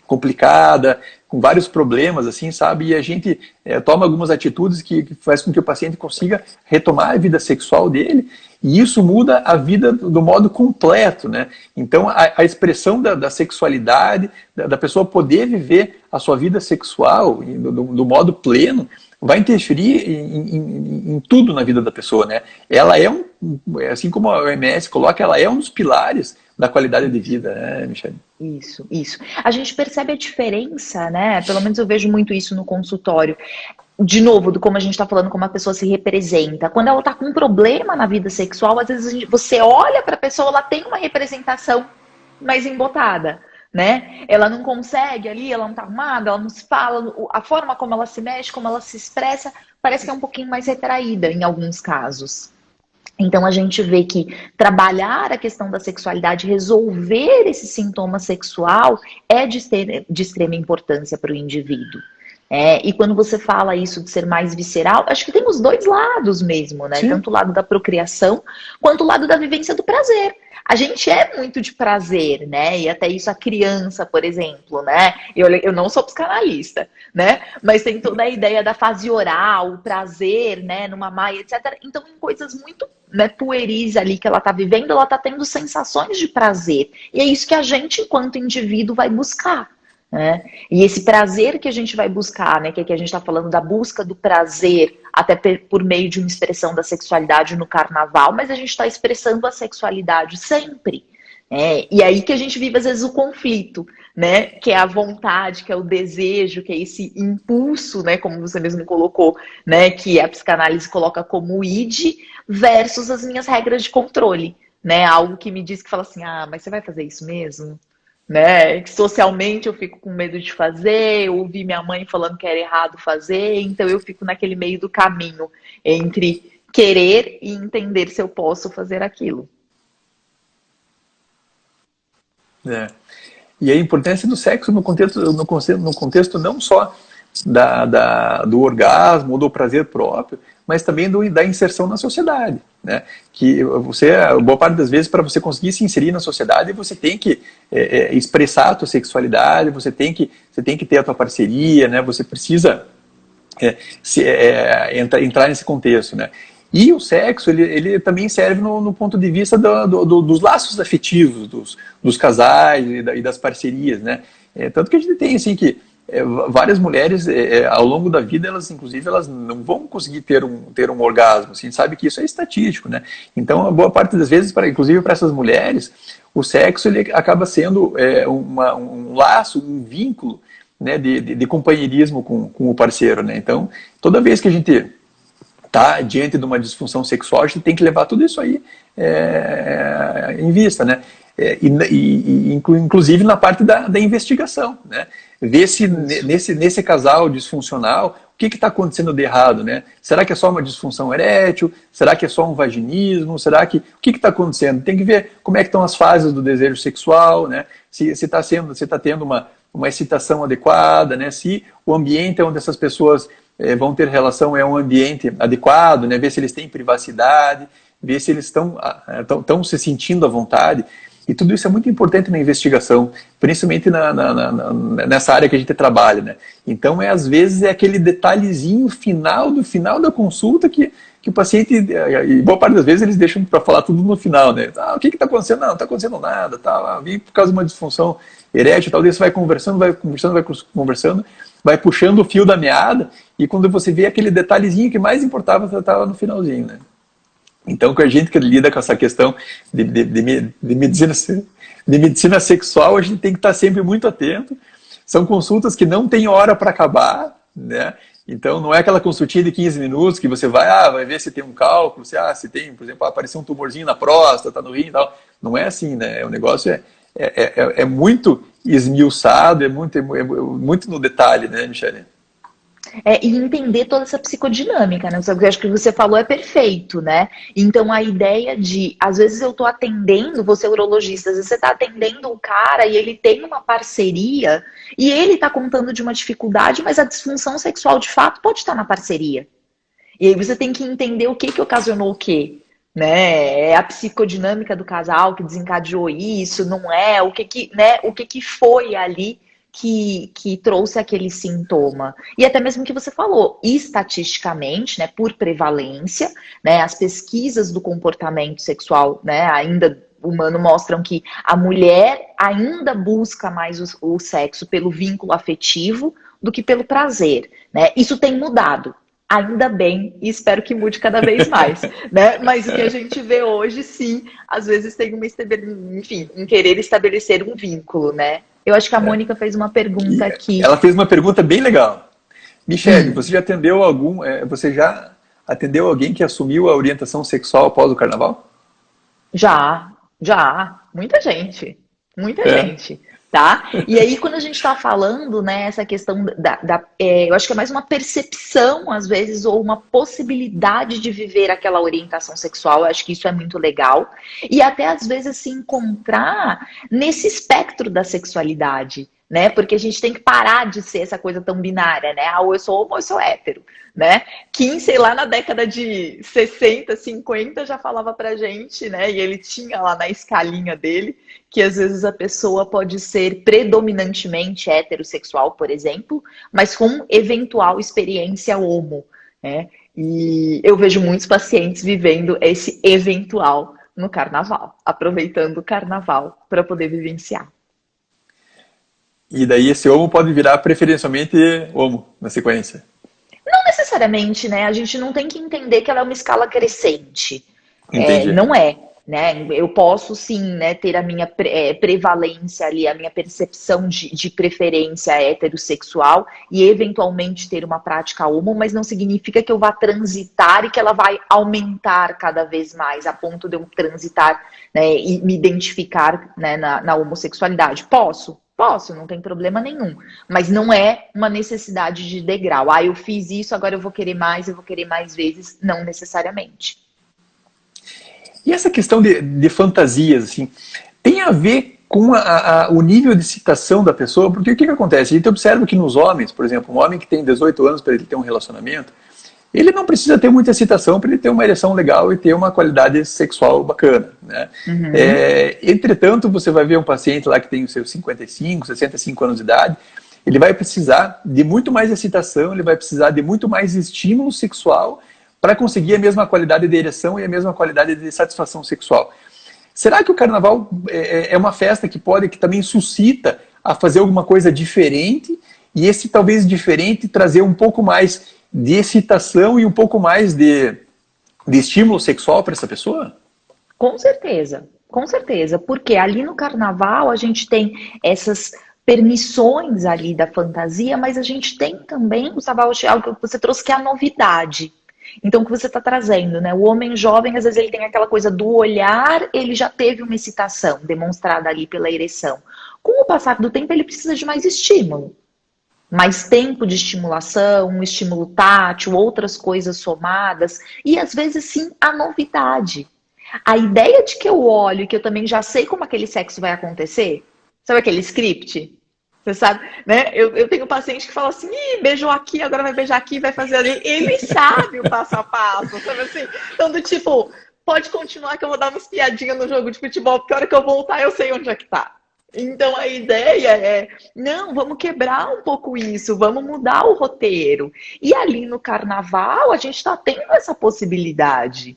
complicada, com vários problemas, assim, sabe? E a gente toma algumas atitudes que faz com que o paciente consiga retomar a vida sexual dele, e isso muda a vida do modo completo, né? Então, a expressão da sexualidade, da pessoa poder viver a sua vida sexual do modo pleno, vai interferir em tudo na vida da pessoa, né? Ela assim como a OMS coloca, ela é um dos pilares da qualidade de vida, né, Michele? Isso. A gente percebe a diferença, né? Pelo menos eu vejo muito isso no consultório. De novo, do como a gente está falando, como a pessoa se representa. Quando ela está com um problema na vida sexual, às vezes você olha para a pessoa, ela tem uma representação mais embotada, né? Ela não consegue ali, ela não está arrumada, ela não se fala, a forma como ela se mexe, como ela se expressa, parece que é um pouquinho mais retraída em alguns casos. Então a gente vê que trabalhar a questão da sexualidade, resolver esse sintoma sexual é de extrema importância para o indivíduo. E quando você fala isso de ser mais visceral, acho que tem os dois lados mesmo, né? Sim. Tanto o lado da procriação, quanto o lado da vivência do prazer. A gente é muito de prazer, né? E até isso a criança, por exemplo, né? Eu não sou psicanalista, né? Mas tem toda a ideia da fase oral, o prazer, né? Numa maia, etc. Então, em coisas muito pueris ali que ela tá vivendo, ela tá tendo sensações de prazer. E é isso que a gente, enquanto indivíduo, vai buscar. Né? E esse prazer que a gente vai buscar, né, que a gente está falando da busca do prazer, até por meio de uma expressão da sexualidade no carnaval, mas a gente está expressando a sexualidade sempre. E aí que a gente vive, às vezes, o conflito, né, que é a vontade, que é o desejo, que é esse impulso, né, como você mesmo colocou, né, que a psicanálise coloca como id, versus as minhas regras de controle. Né, algo que me diz que fala assim, mas você vai fazer isso mesmo? Né? Que socialmente eu fico com medo de fazer, eu ouvi minha mãe falando que era errado fazer, então eu fico naquele meio do caminho entre querer e entender se eu posso fazer aquilo. E a importância do sexo no contexto não só do orgasmo ou do prazer próprio, mas também da inserção na sociedade, né? Que boa parte das vezes, para você conseguir se inserir na sociedade, você tem que expressar a tua sexualidade, você tem que ter a tua parceria, né? Você precisa entrar nesse contexto, né? E o sexo, ele também serve no ponto de vista dos laços afetivos dos casais e das parcerias, né? Tanto que a gente tem, assim, que várias mulheres, ao longo da vida, elas não vão conseguir ter um orgasmo. Assim, a gente sabe que isso é estatístico, né? Então, a boa parte das vezes, inclusive para essas mulheres, o sexo ele acaba sendo um laço, um vínculo, né, de companheirismo com o parceiro, né? Então, toda vez que a gente está diante de uma disfunção sexual, a gente tem que levar tudo isso aí em vista, né? Inclusive na parte da investigação, né? Ver se nesse casal disfuncional, o que está acontecendo de errado, né? Será que é só uma disfunção erétil? Será que é só um vaginismo? Será que o que está acontecendo? Tem que ver como é que estão as fases do desejo sexual, né? Se está tendo uma excitação adequada, né? Se o ambiente onde essas pessoas vão ter relação é um ambiente adequado, né? Ver se eles têm privacidade, ver se eles estão se sentindo à vontade. E tudo isso é muito importante na investigação, principalmente nessa área que a gente trabalha, né? Então, às vezes, é aquele detalhezinho final da consulta que o paciente, e boa parte das vezes, eles deixam para falar tudo no final, né? O que está acontecendo? Não está acontecendo nada, vim por causa de uma disfunção erétil, tal. Daí você vai conversando, vai puxando o fio da meada, e quando você vê aquele detalhezinho que mais importava, você estava no finalzinho, né? Então, com a gente que lida com essa questão de medicina sexual, a gente tem que estar sempre muito atento. São consultas que não tem hora para acabar, né? Então, não é aquela consultinha de 15 minutos que você vai ver se tem um cálculo, se tem, por exemplo, apareceu um tumorzinho na próstata, no rim e tal. Não é assim, né? O negócio é muito esmiuçado, é muito no detalhe, né, Michele? E entender toda essa psicodinâmica, né? Eu acho que o que você falou é perfeito, né? Então a ideia de, às vezes eu tô atendendo, você é urologista, às vezes você tá atendendo um cara e ele tem uma parceria e ele tá contando de uma dificuldade, mas a disfunção sexual de fato pode estar na parceria. E aí você tem que entender o que ocasionou o quê, né? É a psicodinâmica do casal que desencadeou isso, não é? O que foi ali que trouxe aquele sintoma. E até mesmo que você falou, estatisticamente, né, por prevalência, né, as pesquisas do comportamento sexual, né, ainda humano mostram que a mulher ainda busca mais o sexo pelo vínculo afetivo do que pelo prazer, né? Isso tem mudado. Ainda bem, e espero que mude cada vez mais, né? Mas o que a gente vê hoje, sim, às vezes tem um querer estabelecer um vínculo, né? Eu acho que a Mônica fez uma pergunta aqui. Ela fez uma pergunta bem legal. Michele, você já atendeu alguém que assumiu a orientação sexual após o carnaval? Já. Muita gente. Muita gente. Tá? E aí, quando a gente está falando, né, essa questão eu acho que é mais uma percepção, às vezes, ou uma possibilidade de viver aquela orientação sexual, eu acho que isso é muito legal. E até, às vezes, se encontrar nesse espectro da sexualidade, né? Porque a gente tem que parar de ser essa coisa tão binária, né? Ou eu sou homo ou eu sou hétero, né? Kinsey, lá na década de 60, 50, já falava pra gente, né? E ele tinha lá na escalinha dele que às vezes a pessoa pode ser predominantemente heterossexual, por exemplo, mas com eventual experiência homo, né? E eu vejo muitos pacientes vivendo esse eventual no carnaval, aproveitando o carnaval para poder vivenciar. E daí esse homo pode virar preferencialmente homo na sequência. Não necessariamente, né? A gente não tem que entender que ela é uma escala crescente. Entendi. Não é, né? Eu posso sim, né, ter a minha prevalência ali, a minha percepção de preferência heterossexual e eventualmente ter uma prática homo, mas não significa que eu vá transitar e que ela vai aumentar cada vez mais, a ponto de eu transitar, né, e me identificar, né, na homossexualidade. Posso, não tem problema nenhum. Mas não é uma necessidade de degrau. Eu fiz isso, agora eu vou querer mais vezes. Não necessariamente. E essa questão de fantasias, assim, tem a ver com o nível de excitação da pessoa? Porque o que acontece? A gente observa que nos homens, por exemplo, um homem que tem 18 anos para ele ter um relacionamento, ele não precisa ter muita excitação para ele ter uma ereção legal e ter uma qualidade sexual bacana, né? Uhum. Entretanto, você vai ver um paciente lá que tem os seus 55, 65 anos de idade, ele vai precisar de muito mais excitação, ele vai precisar de muito mais estímulo sexual para conseguir a mesma qualidade de ereção e a mesma qualidade de satisfação sexual. Será que o carnaval é uma festa que também suscita a fazer alguma coisa diferente, e esse talvez diferente trazer um pouco mais de excitação e um pouco mais de estímulo sexual para essa pessoa? Com certeza, porque ali no carnaval a gente tem essas permissões ali da fantasia, mas a gente tem também, Gustavo, algo que você trouxe que é a novidade. Então, o que você está trazendo, né? O homem jovem, às vezes, ele tem aquela coisa do olhar, ele já teve uma excitação demonstrada ali pela ereção. Com o passar do tempo, ele precisa de mais estímulo. Mais tempo de estimulação, um estímulo tátil, outras coisas somadas. E, às vezes, sim, a novidade. A ideia de que eu olho e que eu também já sei como aquele sexo vai acontecer, sabe aquele script? Você sabe, né? Eu tenho um paciente que fala assim, beijou aqui, agora vai beijar aqui, vai fazer ali. Ele sabe o passo a passo, sabe assim? Então, do tipo, pode continuar que eu vou dar uma espiadinha no jogo de futebol, porque a hora que eu voltar eu sei onde é que tá. Então, a ideia é, não, vamos quebrar um pouco isso, vamos mudar o roteiro. E ali no carnaval, a gente está tendo essa possibilidade.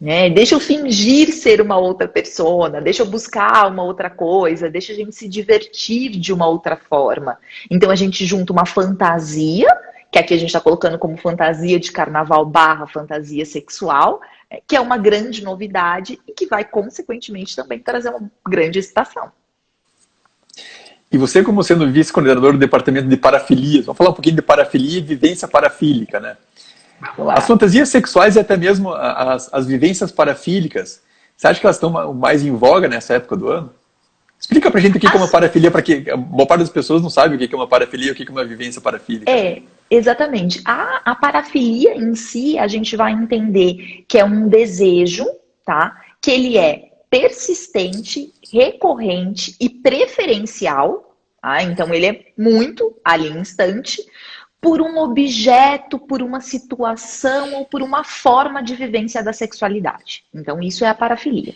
né? Deixa eu fingir ser uma outra persona, deixa eu buscar uma outra coisa, deixa a gente se divertir de uma outra forma. Então a gente junta uma fantasia, que aqui a gente está colocando como fantasia de carnaval barra fantasia sexual, que é uma grande novidade e que vai, consequentemente, também trazer uma grande excitação. E você, como sendo vice-coordenador do departamento de parafilias, vamos falar um pouquinho de parafilia e vivência parafílica, né? As fantasias sexuais e até mesmo as vivências parafílicas, você acha que elas estão mais em voga nessa época do ano? Explica pra gente o que é uma parafilia, para que a boa parte das pessoas não sabe o que é uma parafilia, o que é uma vivência parafílica. Exatamente. A parafilia em si, a gente vai entender que é um desejo, tá? Que ele é persistente, recorrente e preferencial, tá? Então ele é muito ali instante, por um objeto, por uma situação ou por uma forma de vivência da sexualidade. Então isso é a parafilia.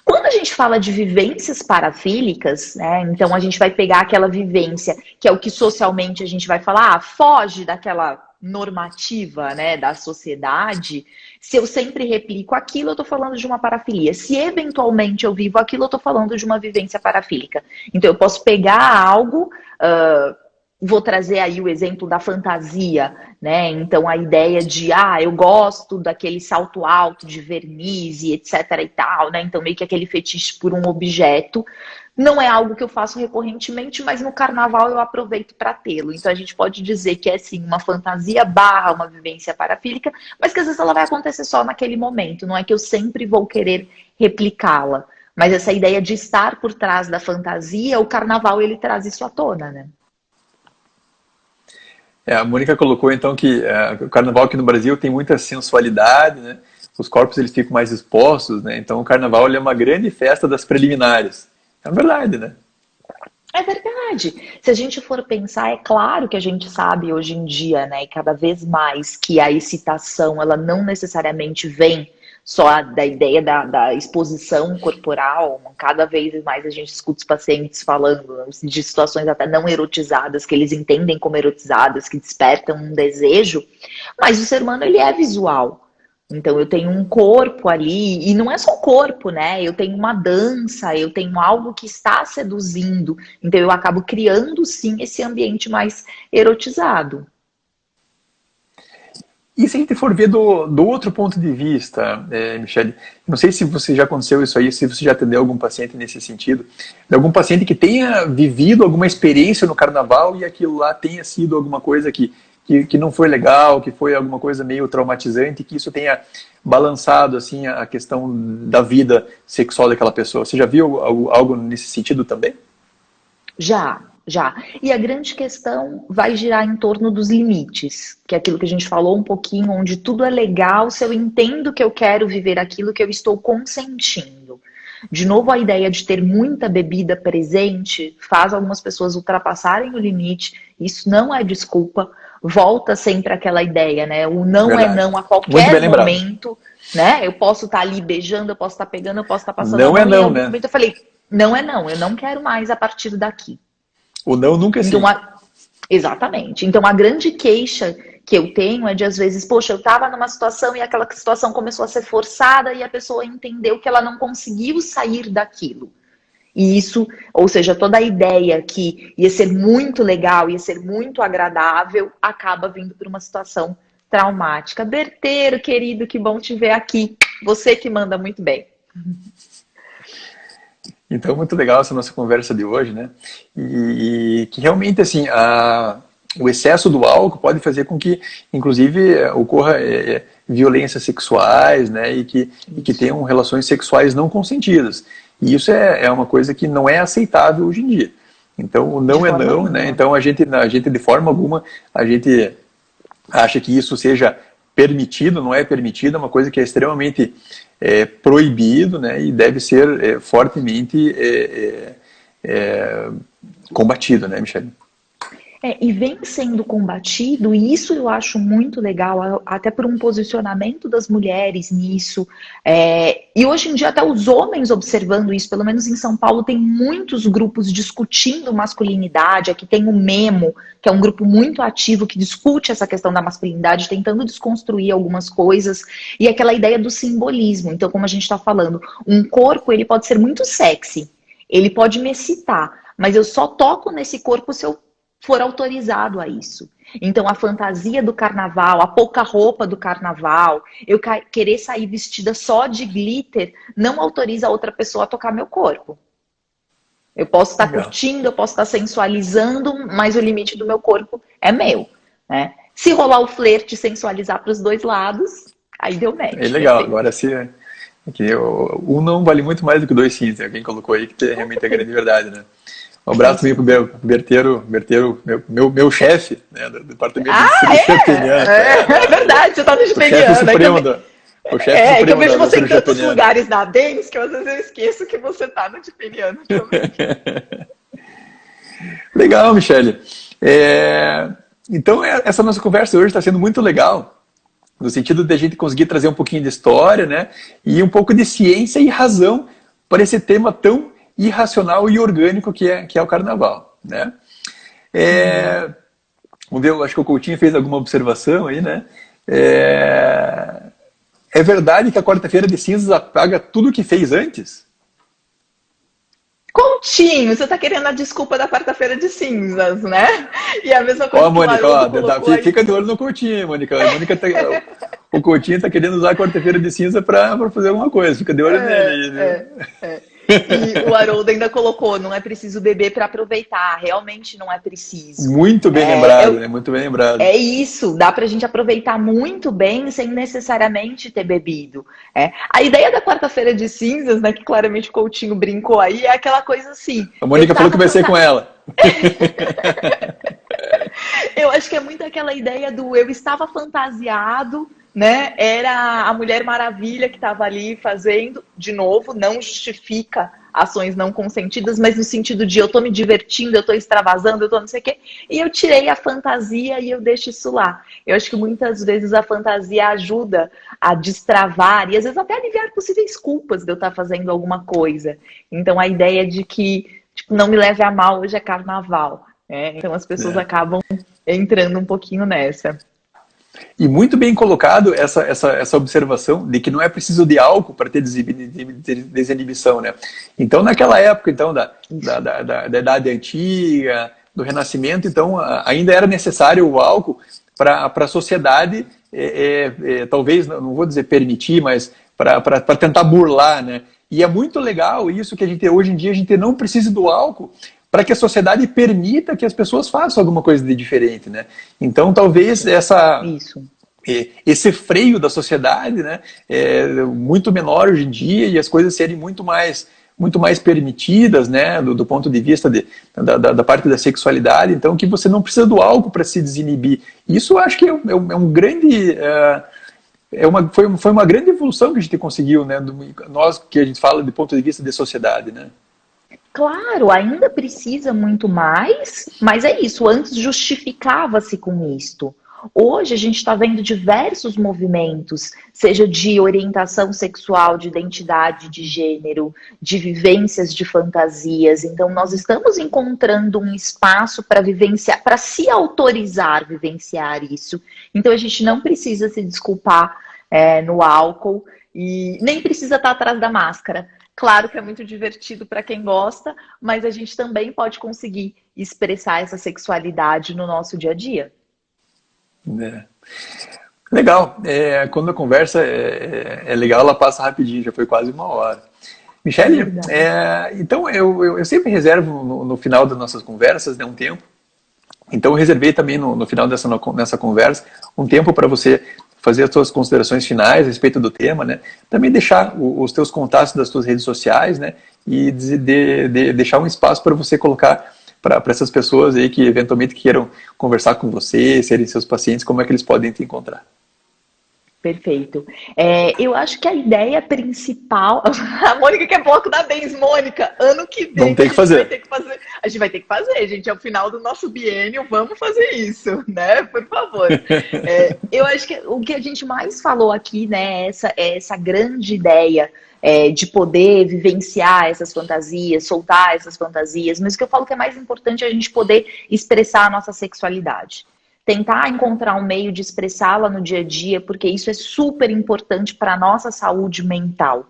Quando a gente fala de vivências parafílicas, né, então a gente vai pegar aquela vivência, que é o que socialmente a gente vai falar, foge daquela normativa, né, da sociedade. Se eu sempre replico aquilo, eu estou falando de uma parafilia. Se eventualmente eu vivo aquilo, eu estou falando de uma vivência parafílica. Então eu posso pegar algo... vou trazer aí o exemplo da fantasia, né? Então a ideia de, eu gosto daquele salto alto de verniz e etc e tal, né? Então meio que aquele fetiche por um objeto. Não é algo que eu faço recorrentemente, mas no carnaval eu aproveito para tê-lo. Então a gente pode dizer que é sim uma fantasia barra uma vivência parafílica, mas que às vezes ela vai acontecer só naquele momento. Não é que eu sempre vou querer replicá-la. Mas essa ideia de estar por trás da fantasia, o carnaval ele traz isso à tona, né? A Mônica colocou então que o carnaval aqui no Brasil tem muita sensualidade, né? Os corpos eles ficam mais expostos, né? Então o carnaval ele é uma grande festa das preliminares. É verdade, né? É verdade. Se a gente for pensar, é claro que a gente sabe hoje em dia, né, e cada vez mais, que a excitação ela não necessariamente vem só da ideia da exposição corporal. Cada vez mais a gente escuta os pacientes falando de situações até não erotizadas, que eles entendem como erotizadas, que despertam um desejo, mas o ser humano ele é visual. Então eu tenho um corpo ali, e não é só o corpo, né? Eu tenho uma dança, eu tenho algo que está seduzindo, então eu acabo criando sim esse ambiente mais erotizado. E se a gente for ver do outro ponto de vista, Michele, não sei se você já aconteceu isso aí, se você já atendeu algum paciente nesse sentido, de algum paciente que tenha vivido alguma experiência no carnaval e aquilo lá tenha sido alguma coisa que não foi legal, que foi alguma coisa meio traumatizante, que isso tenha balançado assim, a questão da vida sexual daquela pessoa. Você já viu algo nesse sentido também? Já. E a grande questão vai girar em torno dos limites, que é aquilo que a gente falou um pouquinho, onde tudo é legal se eu entendo que eu quero viver aquilo que eu estou consentindo. De novo, a ideia de ter muita bebida presente faz algumas pessoas ultrapassarem o limite. Isso não é desculpa. Volta sempre aquela ideia, né? O não Verdade. É não a qualquer momento, né? Eu posso estar ali beijando, eu posso estar pegando, eu posso estar passando não a mão. É não, né? Momento eu falei, não é não, eu não quero mais a partir daqui. O não nunca é sim. Exatamente. Então, a grande queixa que eu tenho é de, às vezes, poxa, eu estava numa situação e aquela situação começou a ser forçada e a pessoa entendeu que ela não conseguiu sair daquilo. E isso, ou seja, toda a ideia que ia ser muito legal, ia ser muito agradável, acaba vindo por uma situação traumática. Berteiro, querido, que bom te ver aqui. Você que manda muito bem. Então, muito legal essa nossa conversa de hoje, né? E que realmente, assim, o excesso do álcool pode fazer com que, inclusive, ocorra violências sexuais, né? E que tenham relações sexuais não consentidas. E isso é uma coisa que não é aceitável hoje em dia. Então, o não é não, né? Então, a gente, de forma alguma, a gente acha que isso seja permitido, não é permitido, é uma coisa que é extremamente proibido, né, e deve ser fortemente combatido, né, Michele? E vem sendo combatido, e isso eu acho muito legal, até por um posicionamento das mulheres nisso. E hoje em dia até os homens observando isso, pelo menos em São Paulo tem muitos grupos discutindo masculinidade. Aqui tem o Memo, que é um grupo muito ativo que discute essa questão da masculinidade, tentando desconstruir algumas coisas, e aquela ideia do simbolismo. Então, como a gente está falando, um corpo ele pode ser muito sexy, ele pode me excitar, mas eu só toco nesse corpo se eu for autorizado a isso. Então a fantasia do carnaval, a pouca roupa do carnaval, eu querer sair vestida só de glitter, não autoriza a outra pessoa a tocar meu corpo. Eu posso estar curtindo, eu posso estar sensualizando, mas o limite do meu corpo é meu, né? Se rolar o flerte e sensualizar para os dois lados, aí deu match. É legal, agora se... Um não vale muito mais do que dois sim, alguém colocou aí que realmente é grande verdade, né? Um abraço também pro Berteiro, meu chefe, né, do departamento de chapeniano. É verdade, você tá no chapeniano. O chefe supremo o chefe supremo que eu vejo você em tantos chapeniano. lugares da Dens que às vezes eu esqueço que você tá no chapeniano também. Legal, Michele. Então, essa nossa conversa hoje está sendo muito legal, no sentido de a gente conseguir trazer um pouquinho de história, né, e um pouco de ciência e razão para esse tema tão irracional e orgânico que é o carnaval, né? Vamos ver, eu acho que o Coutinho fez alguma observação aí, né? É verdade que a quarta-feira de cinzas apaga tudo o que fez antes? Coutinho, você tá querendo a desculpa da quarta-feira de cinzas, né? E a mesma coisa Mônica, fica de olho no Coutinho, Mônica. O Coutinho tá querendo usar a quarta-feira de cinza para fazer alguma coisa, fica de olho nele. E o Haroldo ainda colocou, não é preciso beber para aproveitar, realmente não é preciso. Muito bem lembrado, né? Muito bem lembrado. É isso, dá pra gente aproveitar muito bem sem necessariamente ter bebido. A ideia da quarta-feira de cinzas, né, que claramente o Coutinho brincou aí, é aquela coisa assim... A Mônica falou que vai ser com ela. Eu acho que é muito aquela ideia do eu estava fantasiado, né? Era a Mulher Maravilha que estava ali fazendo, de novo, não justifica ações não consentidas, mas no sentido de eu tô me divertindo, eu tô extravasando, eu tô não sei o quê, e eu tirei a fantasia e eu deixo isso lá. Eu acho que muitas vezes a fantasia ajuda a destravar e às vezes até aliviar possíveis culpas de eu estar fazendo alguma coisa. Então a ideia de que não me leve a mal, hoje é carnaval. Então as pessoas acabam entrando um pouquinho nessa. E muito bem colocado essa observação de que não é preciso de álcool para ter desinibição, né? Então, naquela época então, da Idade Antiga, do Renascimento, então, ainda era necessário o álcool para a sociedade, talvez, não vou dizer permitir, mas para tentar burlar, né? E é muito legal isso que hoje em dia a gente não precisa do álcool para que a sociedade permita que as pessoas façam alguma coisa de diferente, né? Então, talvez esse freio da sociedade, né, é muito menor hoje em dia e as coisas serem muito mais permitidas, né, do ponto de vista da parte da sexualidade. Então, que você não precisa do álcool para se desinibir. Isso eu acho que é um grande... foi uma grande evolução que a gente conseguiu, né? Nós que a gente fala do ponto de vista de sociedade, né? Claro, ainda precisa muito mais, mas é isso, antes justificava-se com isto. Hoje a gente está vendo diversos movimentos, seja de orientação sexual, de identidade de gênero, de vivências de fantasias. Então nós estamos encontrando um espaço para vivenciar, para se autorizar a vivenciar isso. Então a gente não precisa se desculpar no álcool e nem precisa estar atrás da máscara. Claro que é muito divertido para quem gosta, mas a gente também pode conseguir expressar essa sexualidade no nosso dia a dia. Legal. Quando a conversa é legal, ela passa rapidinho, já foi quase 1 hora. Michele, então eu sempre reservo no final das nossas conversas, né, um tempo. Então eu reservei também no final nessa conversa um tempo para você fazer as suas considerações finais a respeito do tema, né? Também deixar os teus contatos das tuas redes sociais, né? E deixar um espaço para você colocar para essas pessoas aí que eventualmente queiram conversar com você, serem seus pacientes, como é que eles podem te encontrar. Perfeito. Eu acho que a ideia principal. A Mônica quer bloco da Bens, Mônica. Ano que vem Vamos ter que vai fazer. ter que fazer. A gente vai ter que fazer, gente. É o final do nosso biênio. Vamos fazer isso, né? Por favor. Eu acho que o que a gente mais falou aqui, né, essa grande ideia de poder vivenciar essas fantasias, soltar essas fantasias. Mas o que eu falo que é mais importante é a gente poder expressar a nossa sexualidade. Tentar encontrar um meio de expressá-la no dia a dia, porque isso é super importante para a nossa saúde mental.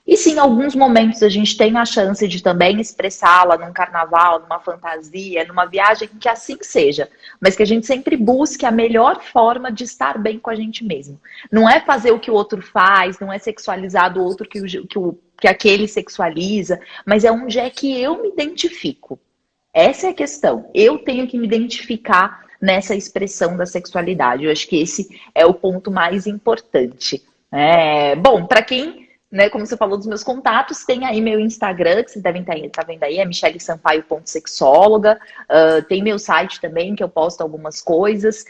E sim, em alguns momentos a gente tem a chance de também expressá-la num carnaval, numa fantasia, numa viagem, que assim seja. Mas que a gente sempre busque a melhor forma de estar bem com a gente mesmo. Não é fazer o que o outro faz, não é sexualizar do outro que aquele sexualiza, mas é onde é que eu me identifico. Essa é a questão. Eu tenho que me identificar nessa expressão da sexualidade. Eu acho que esse é o ponto mais importante. Bom, para quem, né, como você falou dos meus contatos, tem aí meu Instagram, que vocês devem estar vendo aí, é michelesampaio.sexóloga. Tem meu site também, que eu posto algumas coisas,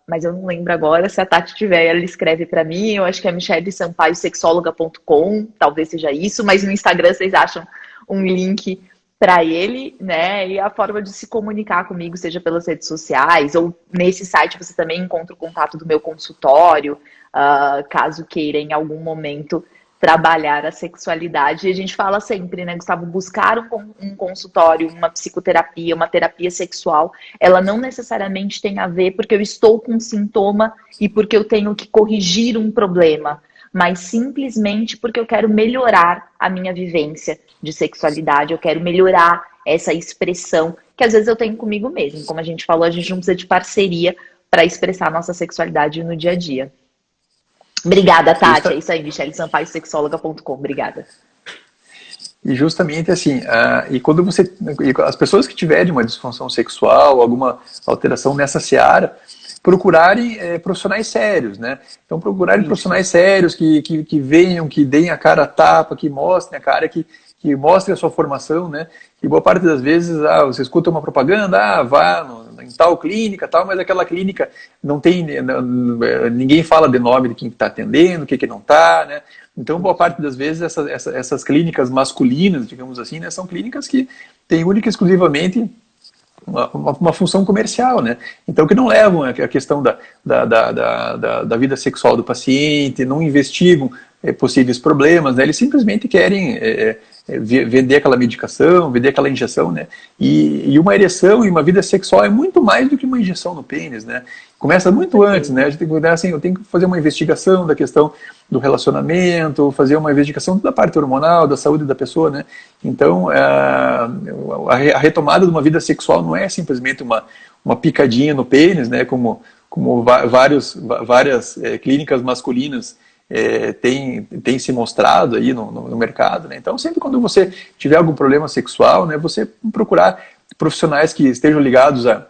mas eu não lembro agora. Se a Tati tiver, ela escreve para mim. Eu acho que é michelesampaiosexóloga.com, talvez seja isso, mas no Instagram vocês acham um link para ele, né? E a forma de se comunicar comigo, seja pelas redes sociais, ou nesse site você também encontra o contato do meu consultório, caso queira em algum momento trabalhar a sexualidade. E a gente fala sempre, né, Gustavo, buscar um consultório, uma psicoterapia, uma terapia sexual, ela não necessariamente tem a ver porque eu estou com um sintoma e porque eu tenho que corrigir um problema, mas simplesmente porque eu quero melhorar a minha vivência de sexualidade, eu quero melhorar essa expressão que às vezes eu tenho comigo mesmo. Como a gente falou, a gente não precisa de parceria para expressar nossa sexualidade no dia a dia. Obrigada, Tati. É isso aí, michelesampaiosexóloga.com. Obrigada. E justamente assim, e quando as pessoas que tiverem uma disfunção sexual, alguma alteração nessa seara, procurarem profissionais sérios, né? Então procurarem profissionais sérios que venham, que deem a cara a tapa, que mostrem a cara, que mostrem a sua formação, né? E boa parte das vezes, você escuta uma propaganda, vá em tal clínica, tal, mas aquela clínica não tem, ninguém fala de nome de quem está atendendo, o que não está, né? Então, boa parte das vezes, essas clínicas masculinas, digamos assim, né, são clínicas que têm única e exclusivamente uma função comercial, né? Então, que não levam a questão da vida sexual do paciente, não investigam possíveis problemas, né? Eles simplesmente querem vender aquela medicação, vender aquela injeção, né? E uma ereção e uma vida sexual é muito mais do que uma injeção no pênis, né? Começa muito antes, né? A gente tem que cuidar, assim, eu tenho que fazer uma investigação da questão do relacionamento, fazer uma investigação da parte hormonal, da saúde da pessoa, né? Então, a retomada de uma vida sexual não é simplesmente uma picadinha no pênis, né? Como várias clínicas masculinas tem se mostrado aí no mercado, né? Então, sempre quando você tiver algum problema sexual, né, você procurar profissionais que estejam ligados a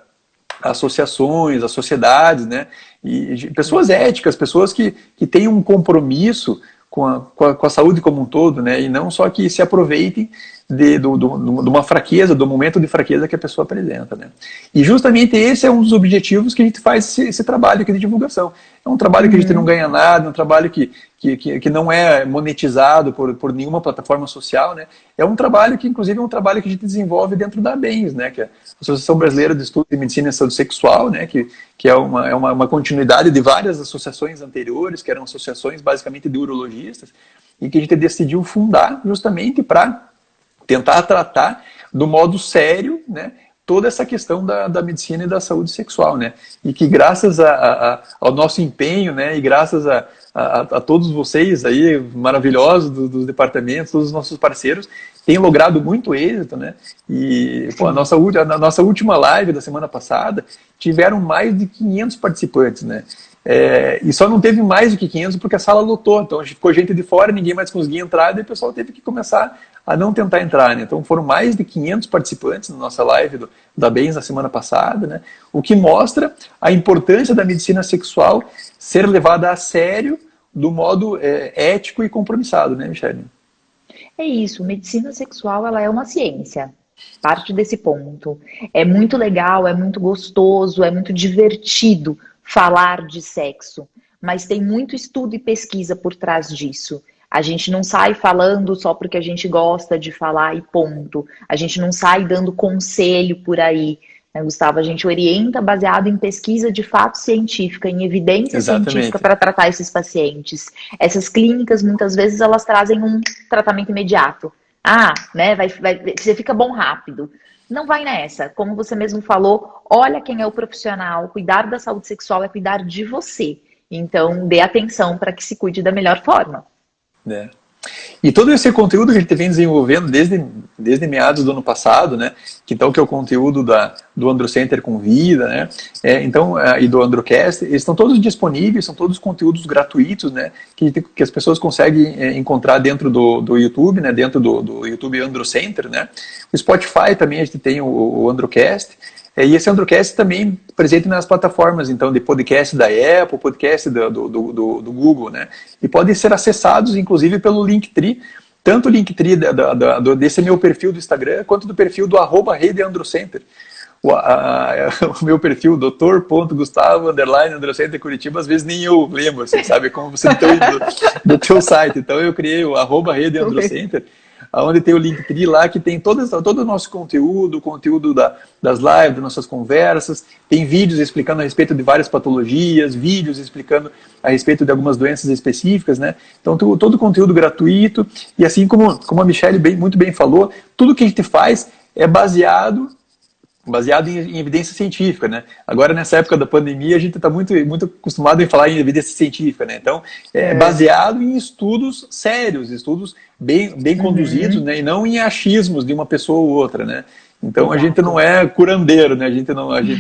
associações, a sociedades, né, e pessoas éticas, pessoas que têm um compromisso com a saúde como um todo, né, e não só que se aproveitem de uma fraqueza, do momento de fraqueza que a pessoa apresenta, né. E justamente esse é um dos objetivos que a gente faz esse trabalho aqui de divulgação. É um trabalho que a gente não ganha nada, é um trabalho que não é monetizado por nenhuma plataforma social, né. É um trabalho que, inclusive, é um trabalho que a gente desenvolve dentro da ABENS, né, que é a Associação Brasileira de Estudo de Medicina e Saúde Sexual, né, que é uma continuidade de várias associações anteriores, que eram associações basicamente de urologistas, e que a gente decidiu fundar justamente para tentar tratar do modo sério, né, toda essa questão da medicina e da saúde sexual, né, e que graças ao nosso empenho, né, e graças a todos vocês aí, maravilhosos dos departamentos, todos os nossos parceiros, tem logrado muito êxito, né, e pô, a nossa última live da semana passada, tiveram mais de 500 participantes, né, e só não teve mais do que 500 porque a sala lotou, então ficou gente de fora, ninguém mais conseguia entrar, e o pessoal teve que começar a não tentar entrar, né? Então foram mais de 500 participantes na nossa live da Bens na semana passada, né? O que mostra a importância da medicina sexual ser levada a sério do modo ético e compromissado, né, Michele? É isso, medicina sexual ela é uma ciência. Parte desse ponto. É muito legal, é muito gostoso, é muito divertido falar de sexo. mas tem muito estudo e pesquisa por trás disso. A gente não sai falando só porque a gente gosta de falar e ponto. A gente não sai dando conselho por aí, né, Gustavo? A gente orienta baseado em pesquisa de fato científica, em evidência científica para tratar esses pacientes. Essas clínicas, muitas vezes, elas trazem um tratamento imediato. Né, você fica bom rápido. Não vai nessa. Como você mesmo falou, olha quem é o profissional. Cuidar da saúde sexual é cuidar de você. Então, dê atenção para que se cuide da melhor forma. É. E todo esse conteúdo que a gente vem desenvolvendo desde meados do ano passado, né? Que é o conteúdo do Androcenter Convida, né? E do Androcast, eles estão todos disponíveis, são todos conteúdos gratuitos, né? Que as pessoas conseguem encontrar dentro do YouTube, né? Dentro do YouTube Androcenter, né? O Spotify também a gente tem o Androcast. E esse Androcast também presente nas plataformas, então, de podcast da Apple, podcast do Google, né? E podem ser acessados, inclusive, pelo Linktree, tanto o Linktree desse meu perfil do Instagram, quanto do perfil do @redeandrocenter. O meu perfil, Dr.Gustavo_Androcenter Curitiba, às vezes nem eu lembro, assim, sabe? Como você do teu site. Então, eu criei o @redeandrocenter, onde tem o Linktree lá, que tem todo o nosso conteúdo, o conteúdo das lives, das nossas conversas, tem vídeos explicando a respeito de várias patologias, vídeos explicando a respeito de algumas doenças específicas, né? Então, todo o conteúdo gratuito, e assim como a Michelle muito bem falou, tudo que a gente faz é baseado em evidência científica, né? Agora, nessa época da pandemia, a gente está muito acostumado em falar em evidência científica, né? Então, é baseado em estudos sérios, estudos bem conduzidos, né? E não em achismos de uma pessoa ou outra, né? Então, a gente não é curandeiro, né? A gente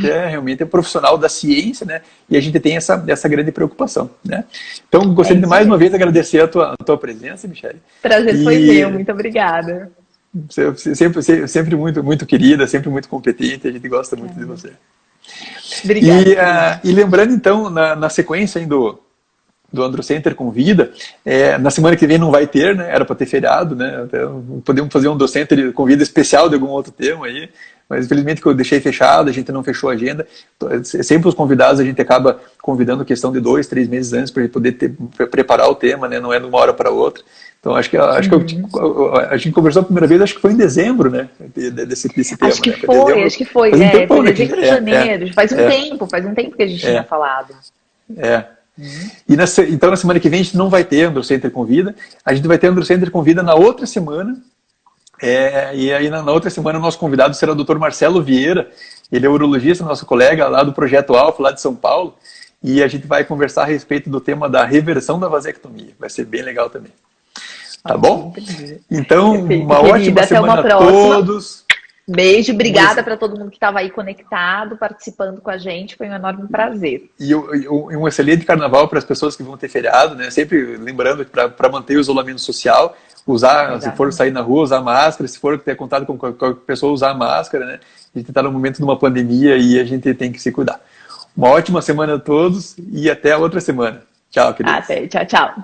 é realmente profissional da ciência, né? E a gente tem essa grande preocupação, né? Então, gostaria de mais uma vez agradecer a tua presença, Michelle. Prazer foi meu, muito obrigada. Sempre muito querida, sempre muito competente, a gente gosta muito de você. Obrigada. E lembrando, então, na sequência aí do Androcenter Convida, na semana que vem não vai ter, né? Era para ter feriado, né? Até podemos fazer um Androcenter Convida especial de algum outro tema aí, mas infelizmente que eu deixei fechado, a gente não fechou a agenda. Sempre os convidados a gente acaba convidando questão de 2, 3 meses antes para poder preparar o tema, né? Não é de uma hora para outra. Então, acho que a gente conversou a primeira vez, acho que foi em dezembro, né? Desse tema. Acho que foi, faz né? Tempão, Foi dezembro, janeiro. Faz um tempo que a gente tinha falado. Então, na semana que vem, a gente não vai ter Androcenter Convida. A gente vai ter Androcenter Convida na outra semana. E aí, na outra semana, o nosso convidado será o Dr. Marcelo Vieira. Ele é urologista, nosso colega lá do Projeto Alfa, lá de São Paulo. E a gente vai conversar a respeito do tema da reversão da vasectomia. Vai ser bem legal também. Tá bom? Então, uma ótima semana a todos. Beijo, obrigada para todo mundo que estava aí conectado, participando com a gente, foi um enorme prazer. E um excelente carnaval para as pessoas que vão ter feriado, né? Sempre lembrando que para manter o isolamento social, se for sair na rua, usar máscara, se for ter contato com qualquer pessoa, usar máscara, né? A gente está no momento de uma pandemia e a gente tem que se cuidar. Uma ótima semana a todos e até a outra semana. Tchau, queridos. Até, tchau.